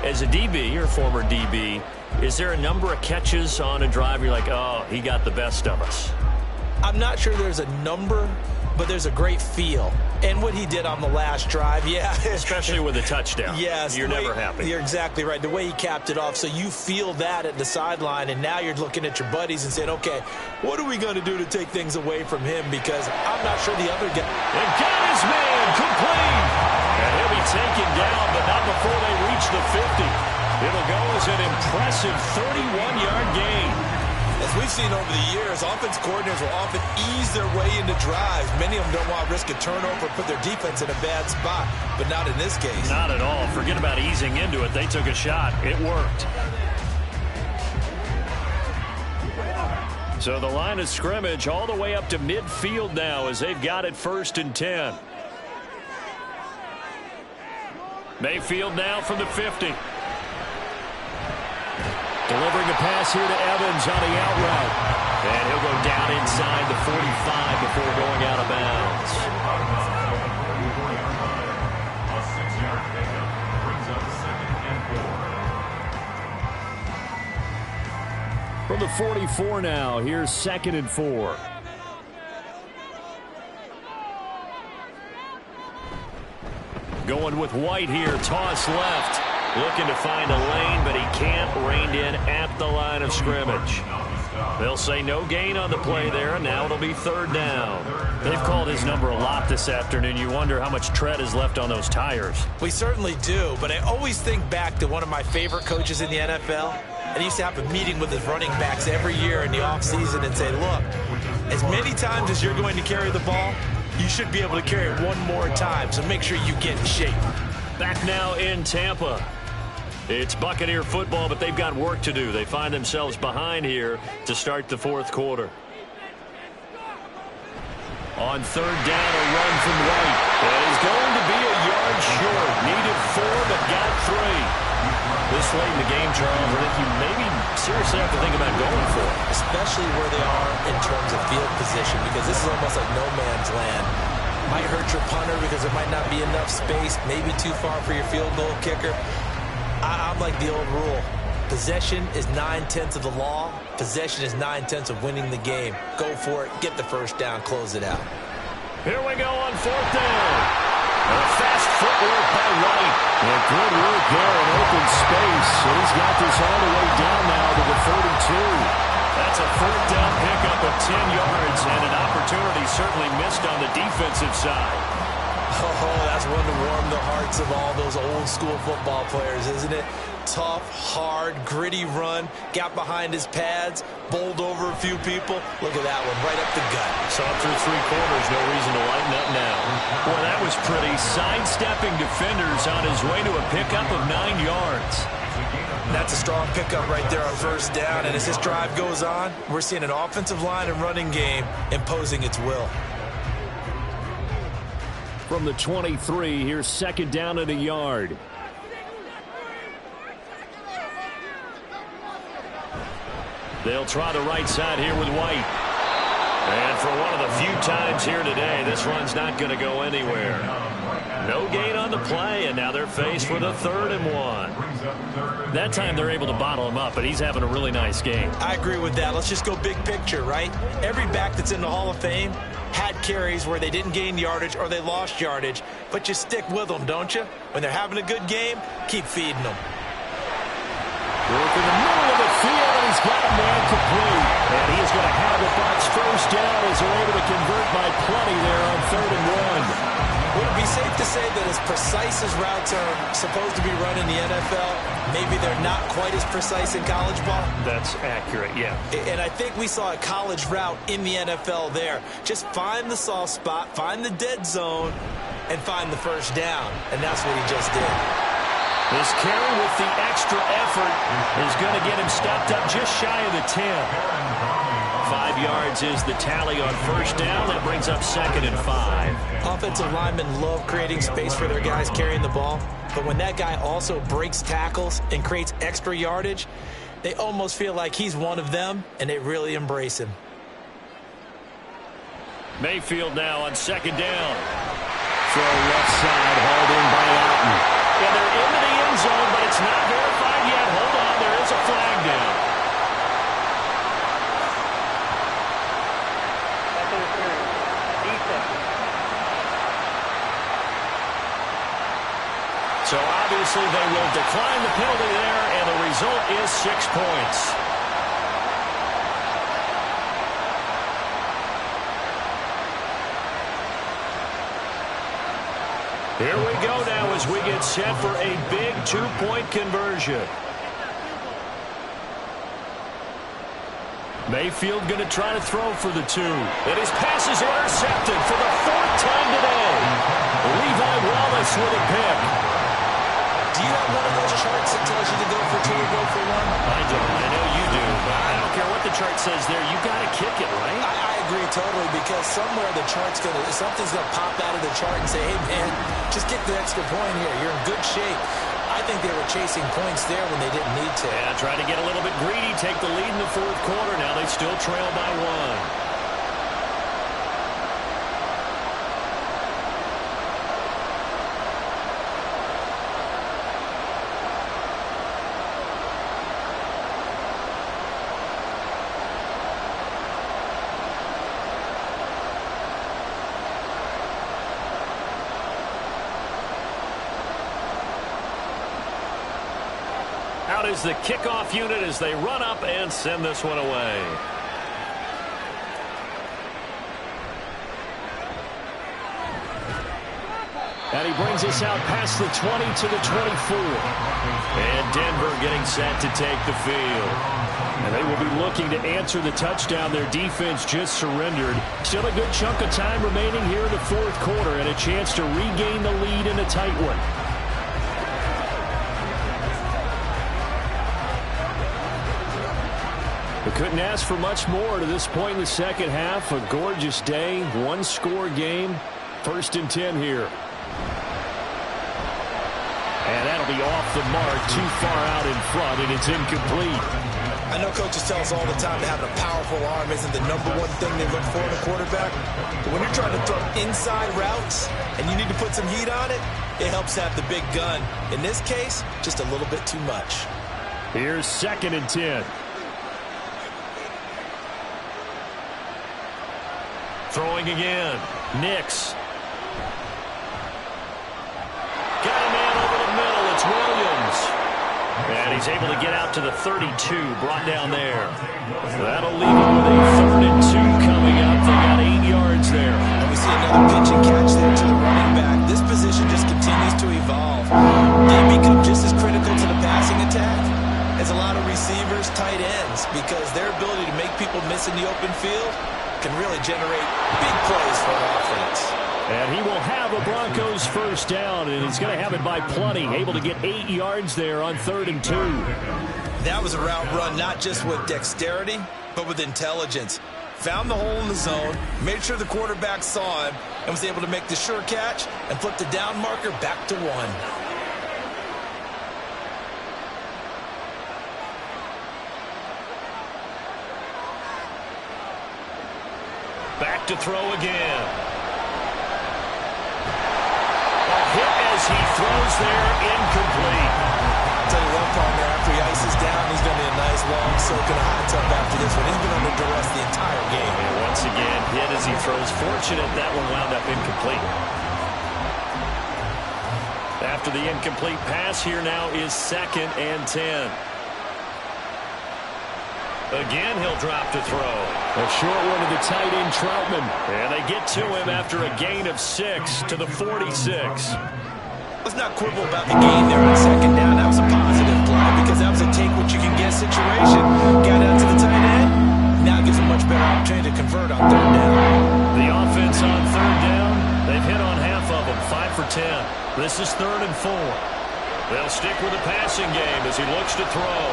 As a DB, or former DB, is there a number of catches on a drive you're like, oh, he got the best of us? I'm not sure there's a number, but there's a great feel. And what he did on the last drive, yeah. Especially with a touchdown. Yes. You're never happy. You're exactly right. The way he capped it off, so you feel that at the sideline, and now you're looking at your buddies and saying, okay, what are we going to do to take things away from him? Because I'm not sure the other guy. And got his man complete. And he'll be taken down, but not before they reach the 50. It'll go as an impressive 31-yard gain. As we've seen over the years, offense coordinators will often ease their way into drives. Many of them don't want to risk a turnover or put their defense in a bad spot, but not in this case. Not at all. Forget about easing into it. They took a shot. It worked. So the line of scrimmage all the way up to midfield now as they've got it 1st and 10. Mayfield now from the 50. Delivering a pass here to Evans on the out route. And he'll go down inside the 45 before going out of bounds. From the 44 now, here's 2nd and 4. Going with White here, toss left. Looking to find a lane, but he can't. Reined in at the line of scrimmage. They'll say no gain on the play there, and now it'll be 3rd down. They've called his number a lot this afternoon. You wonder how much tread is left on those tires. We certainly do, but I always think back to one of my favorite coaches in the NFL. And he used to have a meeting with his running backs every year in the offseason and say, look, as many times as you're going to carry the ball, you should be able to carry it one more time, so make sure you get in shape. Back now in Tampa. It's Buccaneer football, but they've got work to do. They find themselves behind here to start the 4th quarter. On 3rd down, a run from White. It is going to be a yard short. Needed 4, but got 3. This late in the game, Charles, I think you maybe seriously have to think about going for it. Especially where they are in terms of field position, because this is almost like no man's land. Might hurt your punter because there might not be enough space, maybe too far for your field goal kicker. I'm like the old rule. Possession is 9/10 of the law. Possession is 9/10 of winning the game. Go for it. Get the 1st down. Close it out. Here we go on 4th down. A fast footwork by White. And good work there in open space. And he's got this all the way down now to the 32. That's a 4th down pickup of 10 yards. And an opportunity certainly missed on the defensive side. Oh, that's one to warm the hearts of all those old school football players, isn't it? Tough, hard, gritty run, got behind his pads, bowled over a few people. Look at that one, right up the gut. Saw through 3 quarters, no reason to lighten up now. Boy, that was pretty. Sidestepping defenders on his way to a pickup of 9 yards. That's a strong pickup right there on 1st down, and as this drive goes on, we're seeing an offensive line and running game imposing its will. From the 23, here's 2nd down at a yard. They'll try the right side here with White. And for one of the few times here today, this run's not going to go anywhere. No gain on the play, and now they're faced with a 3rd and 1. That time they're able to bottle him up, but he's having a really nice game. I agree with that. Let's just go big picture, right? Every back that's in the Hall of Fame had carries where they didn't gain yardage or they lost yardage, but you stick with them, don't you? When they're having a good game, keep feeding them. Work in the middle of the field, and he's got a man complete. And he is going to have the Bucs first down as they're able to convert by plenty there on 3rd and 1. Would it be safe to say that as precise as routes are supposed to be run in the NFL, maybe they're not quite as precise in college ball? That's accurate, yeah. And I think we saw a college route in the NFL there. Just find the soft spot, find the dead zone, and find the first down. And that's what he just did. This carry with the extra effort is going to get him stopped up just shy of the 10. 5 yards is the tally on first down. That brings up 2nd and 5. Offensive linemen love creating space for their guys carrying the ball. But when that guy also breaks tackles and creates extra yardage, they almost feel like he's one of them, and they really embrace him. Mayfield now on 2nd down. Throw left side, hauled in by Alton. And they're into the end zone, but it's not verified yet. Hold on, there is a flag down. That's interference. Defense. So obviously they will decline the penalty there, and the result is 6 points. Here we go now as we get set for a big 2-point conversion. Mayfield going to try to throw for the 2. And his pass is intercepted for the 4th time today. Levi Wallace with a pick. Do you have one of those charts that tells you to go for 2 or go for 1? I don't. I know you do. I don't care what the chart says there. You got to kick it, right? I agree totally, because somewhere the chart's something's gonna pop out of the chart and say, hey man, just get the extra point here. You're in good shape. I think they were chasing points there when they didn't need to. Yeah, try to get a little bit greedy, take the lead in the 4th quarter. Now they still trail by 1. Out is the kickoff unit as they run up and send this one away. And he brings us out past the 20 to the 24. And Denver getting set to take the field. And they will be looking to answer the touchdown their defense just surrendered. Still a good chunk of time remaining here in the 4th quarter, and a chance to regain the lead in a tight one. We couldn't ask for much more to this point in the 2nd half. A gorgeous day, 1-score game. 1st and 10 here. And that'll be off the mark, too far out in front, and it's incomplete. I know coaches tell us all the time that having a powerful arm isn't the #1 thing they look for in a quarterback. But when you're trying to throw inside routes and you need to put some heat on it, it helps have the big gun. In this case, just a little bit too much. Here's 2nd and 10. Throwing again. Nix. Got a man over the middle. It's Williams. And he's able to get out to the 32. Brought down there. That'll leave him with a 3rd and 2 coming up. They got 8 yards there. And we see another pitch and catch there to the running back. This position just continues to evolve. They become just as critical to the passing attack as a lot of receivers, tight ends, because their ability to make people miss in the open field can really generate big plays for an offense. And he will have a Broncos first down, and he's going to have it by plenty. Able to get 8 yards there on 3rd and 2. That was a route run not just with dexterity, but with intelligence. Found the hole in the zone, made sure the quarterback saw him, and was able to make the sure catch and flip the down marker back to 1. back to throw again. A hit as he throws there, incomplete. I'll tell you one, partner, after he ices down, he's going to be a nice long soak in a hot tub after this one. He's been under duress the entire game. And once again, hit as he throws. Fortunate that one wound up incomplete. After the incomplete pass, here now is 2nd and 10. Again, he'll drop to throw. A short one to the tight end, Troutman. And they get to him after a gain of 6 to the 46. Let's not quibble about the gain there on 2nd down. That was a positive play because that was a take-what-you-can-get situation. Got out to the tight end. Now gives a much better opportunity to convert on 3rd down. The offense on 3rd down, they've hit on half of them, 5 for 10. This is 3rd and 4. They'll stick with the passing game as he looks to throw.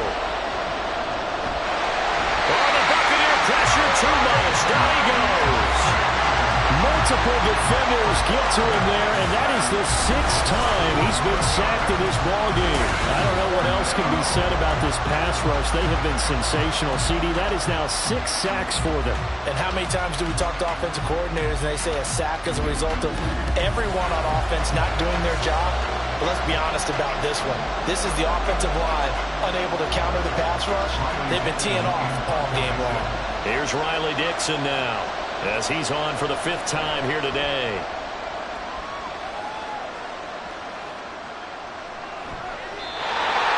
Pressure too much. Down he goes. Multiple defenders get to him there, and that is the 6th time he's been sacked in this ballgame. I don't know what else can be said about this pass rush. They have been sensational. CD, that is now 6 sacks for them. And how many times do we talk to offensive coordinators and they say a sack is a result of everyone on offense not doing their job? But let's be honest about this one. This is the offensive line unable to counter the pass rush. They've been teeing off all game long. Here's Riley Dixon now as he's on for the 5th time here today.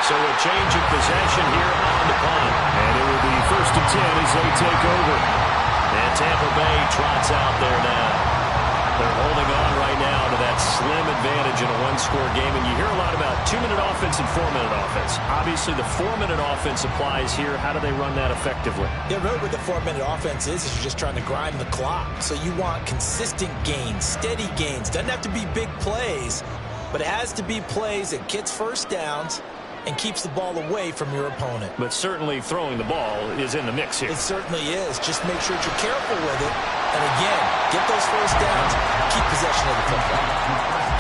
So a change of possession here on the punt. And it will be 1st and 10 as they take over. And Tampa Bay trots out there now. They're holding on right now to that slim advantage in a 1-score game. And you hear a lot about 2-minute offense and 4-minute offense. Obviously, the 4-minute offense applies here. How do they run that effectively? Yeah, really what the 4-minute offense is you're just trying to grind the clock. So you want consistent gains, steady gains. Doesn't have to be big plays, but it has to be plays that gets first downs and keeps the ball away from your opponent. But certainly throwing the ball is in the mix here. It certainly is. Just make sure that you're careful with it. And again, get those first downs, keep possession of the football.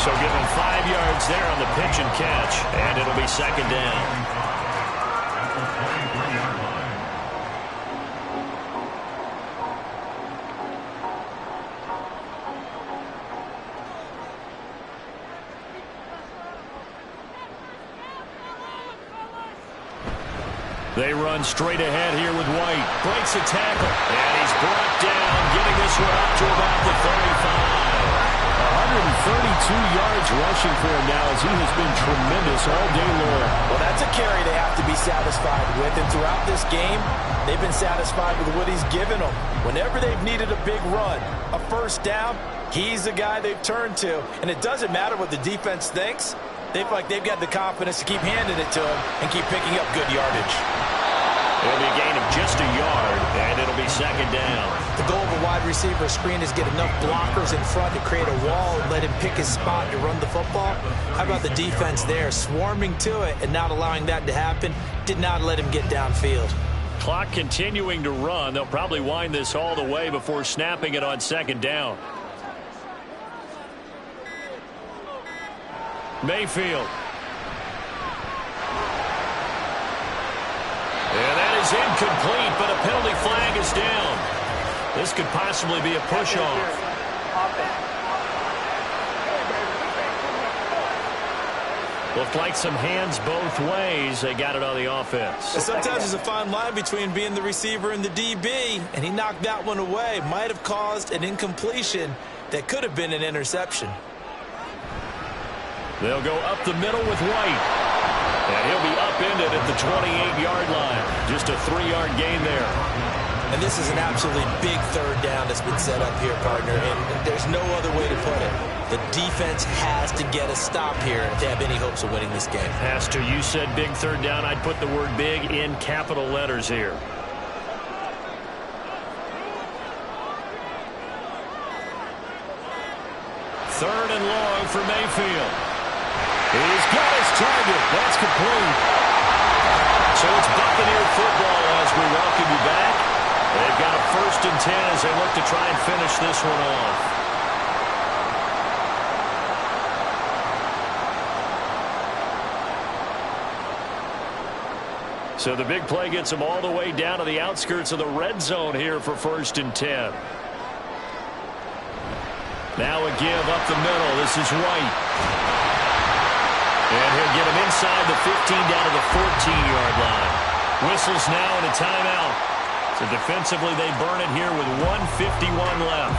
So give him 5 yards there on the pitch and catch, and it'll be 2nd down. They run straight ahead here with White. Breaks a tackle. And he's brought down, getting this one up to about the 35. 132 yards rushing for him now as he has been tremendous all day long. Well, that's a carry they have to be satisfied with. And throughout this game, they've been satisfied with what he's given them. Whenever they've needed a big run, a first down, he's the guy they've turned to. And it doesn't matter what the defense thinks. They feel like they've got the confidence to keep handing it to him and keep picking up good yardage. It'll be a gain of just a yard, and it'll be 2nd down. The goal of a wide receiver screen is get enough blockers in front to create a wall and let him pick his spot to run the football. How about the defense there, swarming to it and not allowing that to happen? Did not let him get downfield. Clock continuing to run. They'll probably wind this all the way before snapping it on 2nd down. Mayfield. And that is incomplete, but a penalty flag is down. This could possibly be a push-off. Looked like some hands both ways. They got it on the offense. Sometimes there's a fine line between being the receiver and the DB, and he knocked that one away. Might have caused an incompletion that could have been an interception. They'll go up the middle with White. And he'll be upended at the 28-yard line. Just a 3-yard gain there. And this is an absolutely big 3rd down that's been set up here, partner. And there's no other way to put it. The defense has to get a stop here if they have any hopes of winning this game. Has to. You said big 3rd down. I'd put the word big in capital letters here. Third and long for Mayfield. He's got his target. That's complete. So it's Buccaneer football as we welcome you back. They've got a 1st and 10 as they look to try and finish this one off. So the big play gets them all the way down to the outskirts of the red zone here for 1st and 10. Now a give up the middle. This is White. And he'll get him inside the 15 down to the 14-yard line. Whistles now and a timeout. So defensively they burn it here with 1:51 left.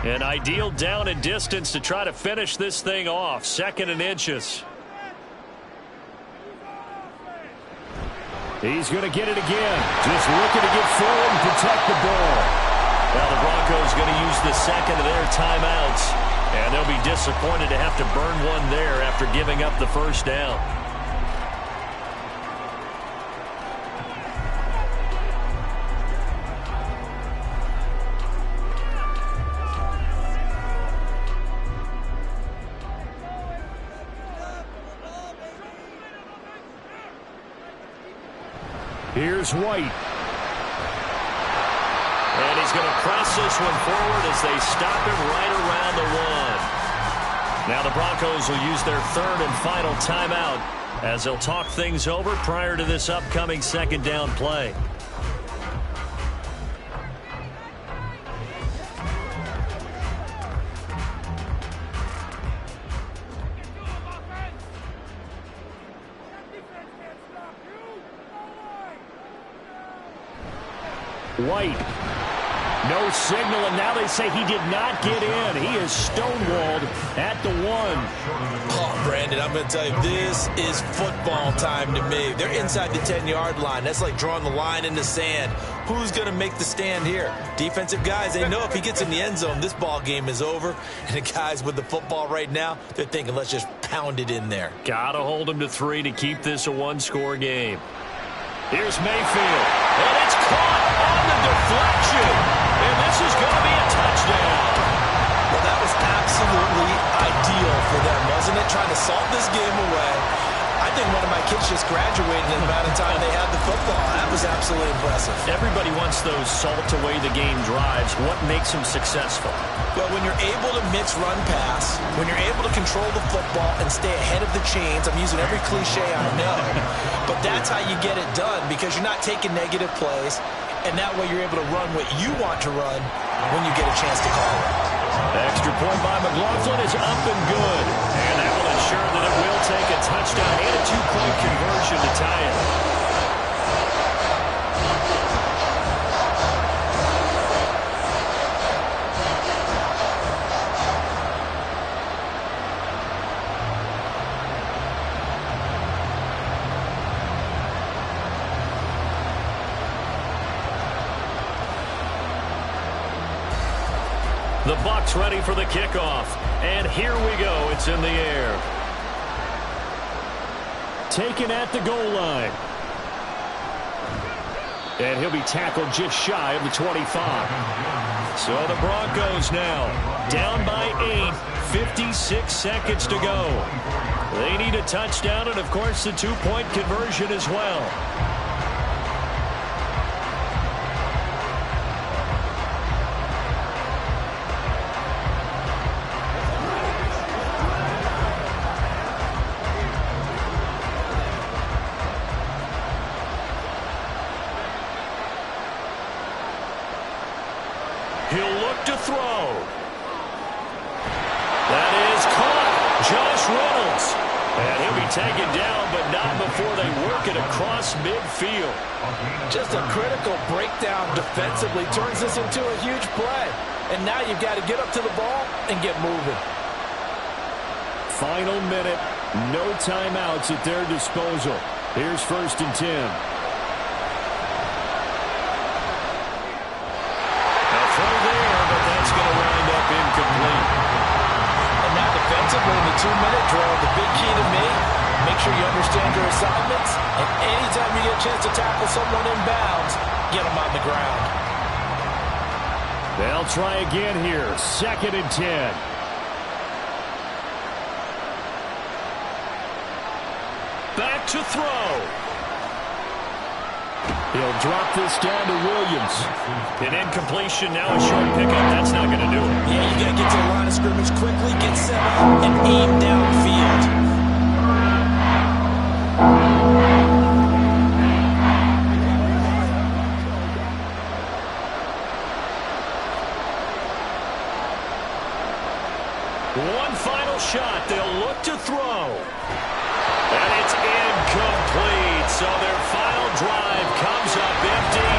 An ideal down and distance to try to finish this thing off. 2nd and inches. He's going to get it again. Just looking to get forward and protect the ball. Now the Broncos going to use the second of their timeouts. And they'll be disappointed to have to burn one there after giving up the first down. Here's White. And he's going to press this one forward as they stop him right around the 1. Now the Broncos will use their 3rd and final timeout as they'll talk things over prior to this upcoming 2nd down play. White. No signal, and now they say he did not get in. He is stonewalled at the 1. Oh, Brandon, I'm going to tell you, this is football time to me. They're inside the 10-yard line. That's like drawing the line in the sand. Who's going to make the stand here? Defensive guys, they know if he gets in the end zone, this ball game is over. And the guys with the football right now, they're thinking, let's just pound it in there. Got to hold him to 3 to keep this a 1-score game. Here's Mayfield, and it's caught on the deflection, and this is going to be a touchdown. Well, that was absolutely ideal for them, wasn't it? Trying to salt this game away. I think one of my kids just graduated in the amount of time they had the football. That was absolutely impressive. Everybody wants those salt-away-the-game drives. What makes them successful? Well, when you're able to mix run-pass, when you're able to control the football and stay ahead of the chains, I'm using every cliche I know, but that's how you get it done because you're not taking negative plays, and that way you're able to run what you want to run when you get a chance to call it. Extra point by McLaughlin is up and good. And that will ensure that it will take a touchdown and a 2-point conversion to tie it. The Bucs ready for the kickoff. And here we go. It's in the air. Taken at the goal line. And he'll be tackled just shy of the 25. So the Broncos now down by 8, 56 seconds to go. They need a touchdown and, of course, the 2-point conversion as well. He'll look to throw. That is caught. Josh Reynolds. And he'll be taken down, but not before they work it across midfield. Just a critical breakdown defensively turns this into a huge play. And now you've got to get up to the ball and get moving. Final minute. No timeouts at their disposal. Here's 1st and 10. Defensively in the 2-minute drill, the big key to me, make sure you understand your assignments, and anytime you get a chance to tackle someone inbounds, get them on the ground. They'll try again here, 2nd and 10. Back to throw. He'll drop this down to Williams. An incompletion, now a short pickup. That's not going to do it. Yeah, you got to get to the line of scrimmage quickly, get set up, and aim downfield. One final shot. They'll look to throw. And it's incomplete. So their final drive comes up empty.